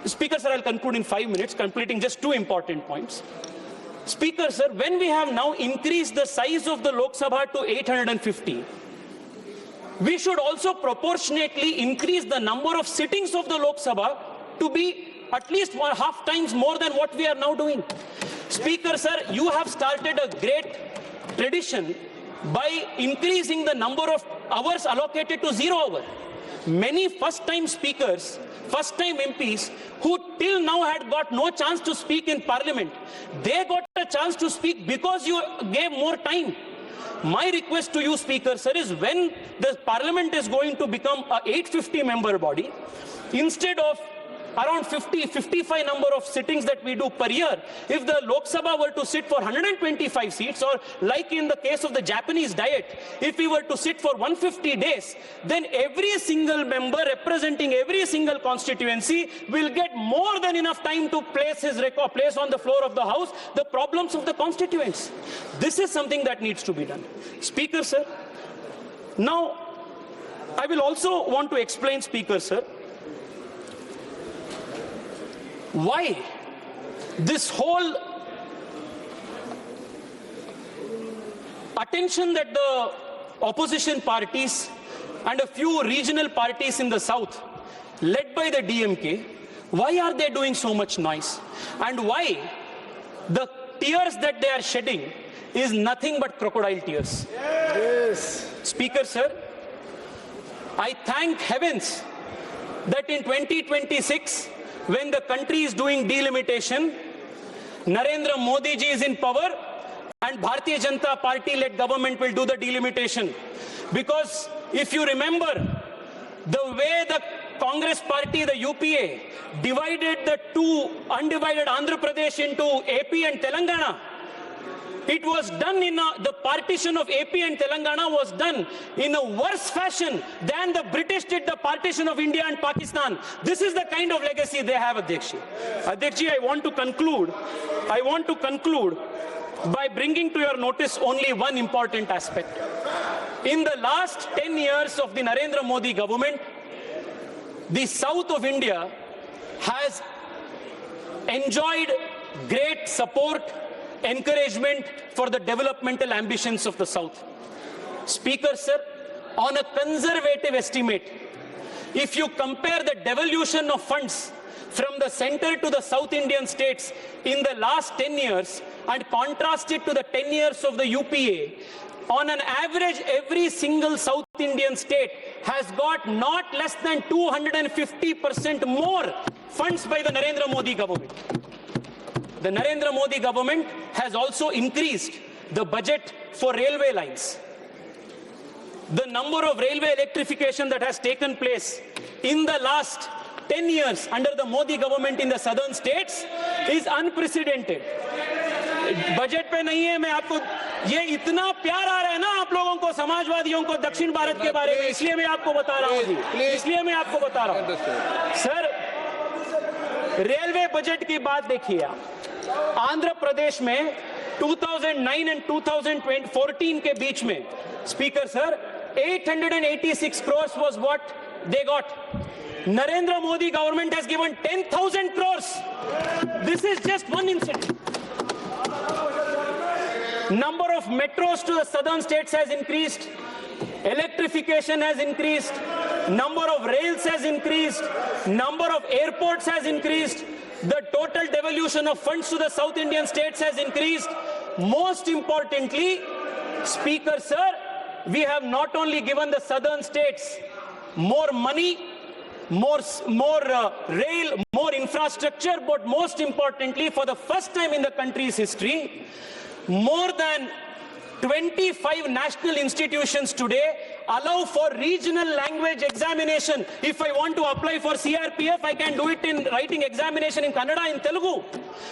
S9: Speaker Sir, I'll conclude in 5 minutes, completing just 2 important points. Speaker Sir, when we have now increased the size of the Lok Sabha to 850, we should also proportionately increase the number of sittings of the Lok Sabha to be at least 1/2 times more than what we are now doing. Speaker Sir, you have started a great tradition by increasing the number of hours allocated to 0 hour. Many first-time speakers, first-time MPs who till now had got no chance to speak in Parliament, they got a chance to speak because you gave more time. My request to you, Speaker Sir, is when the Parliament is going to become a 850 member body, instead of around 55 number of sittings that we do per year, if the Lok Sabha were to sit for 125 seats, or like in the case of the Japanese Diet, if we were to sit for 150 days, then every single member representing every single constituency will get more than enough time to place on the floor of the House the problems of the constituents. This is something that needs to be done. Speaker, sir, now I will also want to explain, Speaker, sir, why this whole attention that the opposition parties and a few regional parties in the south, led by the DMK, why are they doing so much noise? And why the tears that they are shedding is nothing but crocodile tears? Yes. Speaker, sir, I thank heavens that in 2026, when the country is doing delimitation, Narendra Modi ji is in power and Bharatiya Janata Party-led government will do the delimitation. Because if you remember, the way the Congress party, the UPA, divided the two undivided Andhra Pradesh into AP and Telangana, it was done in the partition of AP and Telangana was done in a worse fashion than the British did the partition of India and Pakistan. This is the kind of legacy they have, Adhyakshi. Adhyakshi, I want to conclude by bringing to your notice only one important aspect. In the last 10 years of the Narendra Modi government, the south of India has enjoyed great support, encouragement for the developmental ambitions of the south. Speaker, sir, on a conservative estimate, if you compare the devolution of funds from the center to the South Indian states in the last 10 years and contrast it to the 10 years of the UPA, on an average, every single South Indian state has got not less than 250% more funds by the Narendra Modi government. The Narendra Modi government has also increased the budget for railway lines. The number of railway electrification that has taken place in the last 10 years under the Modi government in the southern states is unprecedented. Budget पे नहीं है, मैं आपको ये इतना प्यार आ रहा है ना आप लोगों को, समाजवादियों को दक्षिण भारत के बारे में, इसलिए मैं आपको बता रहा हूँ जी, इसलिए मैं आपको बता रहा हूँ सर। रेलवे बजट की बात देखिए आप, आंध्र प्रदेश में 2009 एंड 2014 के बीच में, speaker sir, 886 crores was what they got. Narendra Modi government has given 10,000 crores. This is just one incident. Number of metros to the southern states has increased. Electrification has increased. Number of rails has increased. Number of airports has increased. The total devolution of funds to the South Indian states has increased. Most importantly, Speaker, sir, we have not only given the southern states more money, more rail, more infrastructure, but most importantly, for the first time in the country's history, more than 25 national institutions today allow for regional language examination. If I want to apply for CRPF, I can do it in writing examination in Kannada, in Telugu,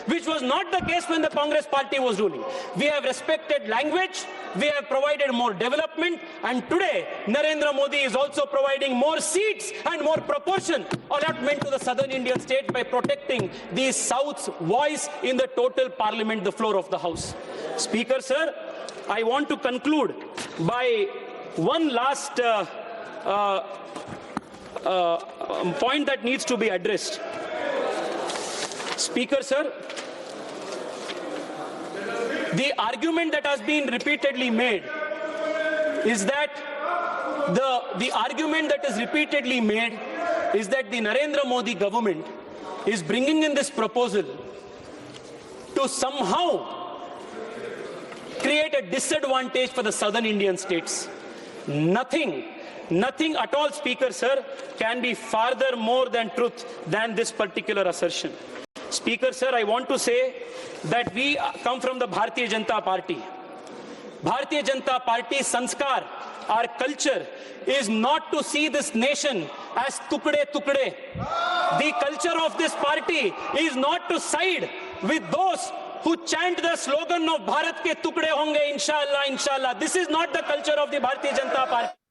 S9: which was not the case when the Congress party was ruling. We have respected language, we have provided more development, and today Narendra Modi is also providing more seats and more proportion allotment to the southern Indian states by protecting the South's voice in the total parliament, the floor of the House. Speaker, sir, I want to conclude by one last point that needs to be addressed. Speaker, sir, the argument that has been repeatedly made is that the argument that is repeatedly made is that the Narendra Modi government is bringing in this proposal to somehow create a disadvantage for the southern Indian states. Nothing at all, Speaker, sir, can be farther more than truth than this particular assertion. Speaker, sir, I want to say that we come from the Bharatiya Janata Party. Bharatiya Janata Party sanskar, our culture, is not to see this nation as tukde tukde. The culture of this party is not to side with those who chant the slogan of Bharat ke tukde honge inshallah, inshallah. This is not the culture of the Bharatiya Janata Party.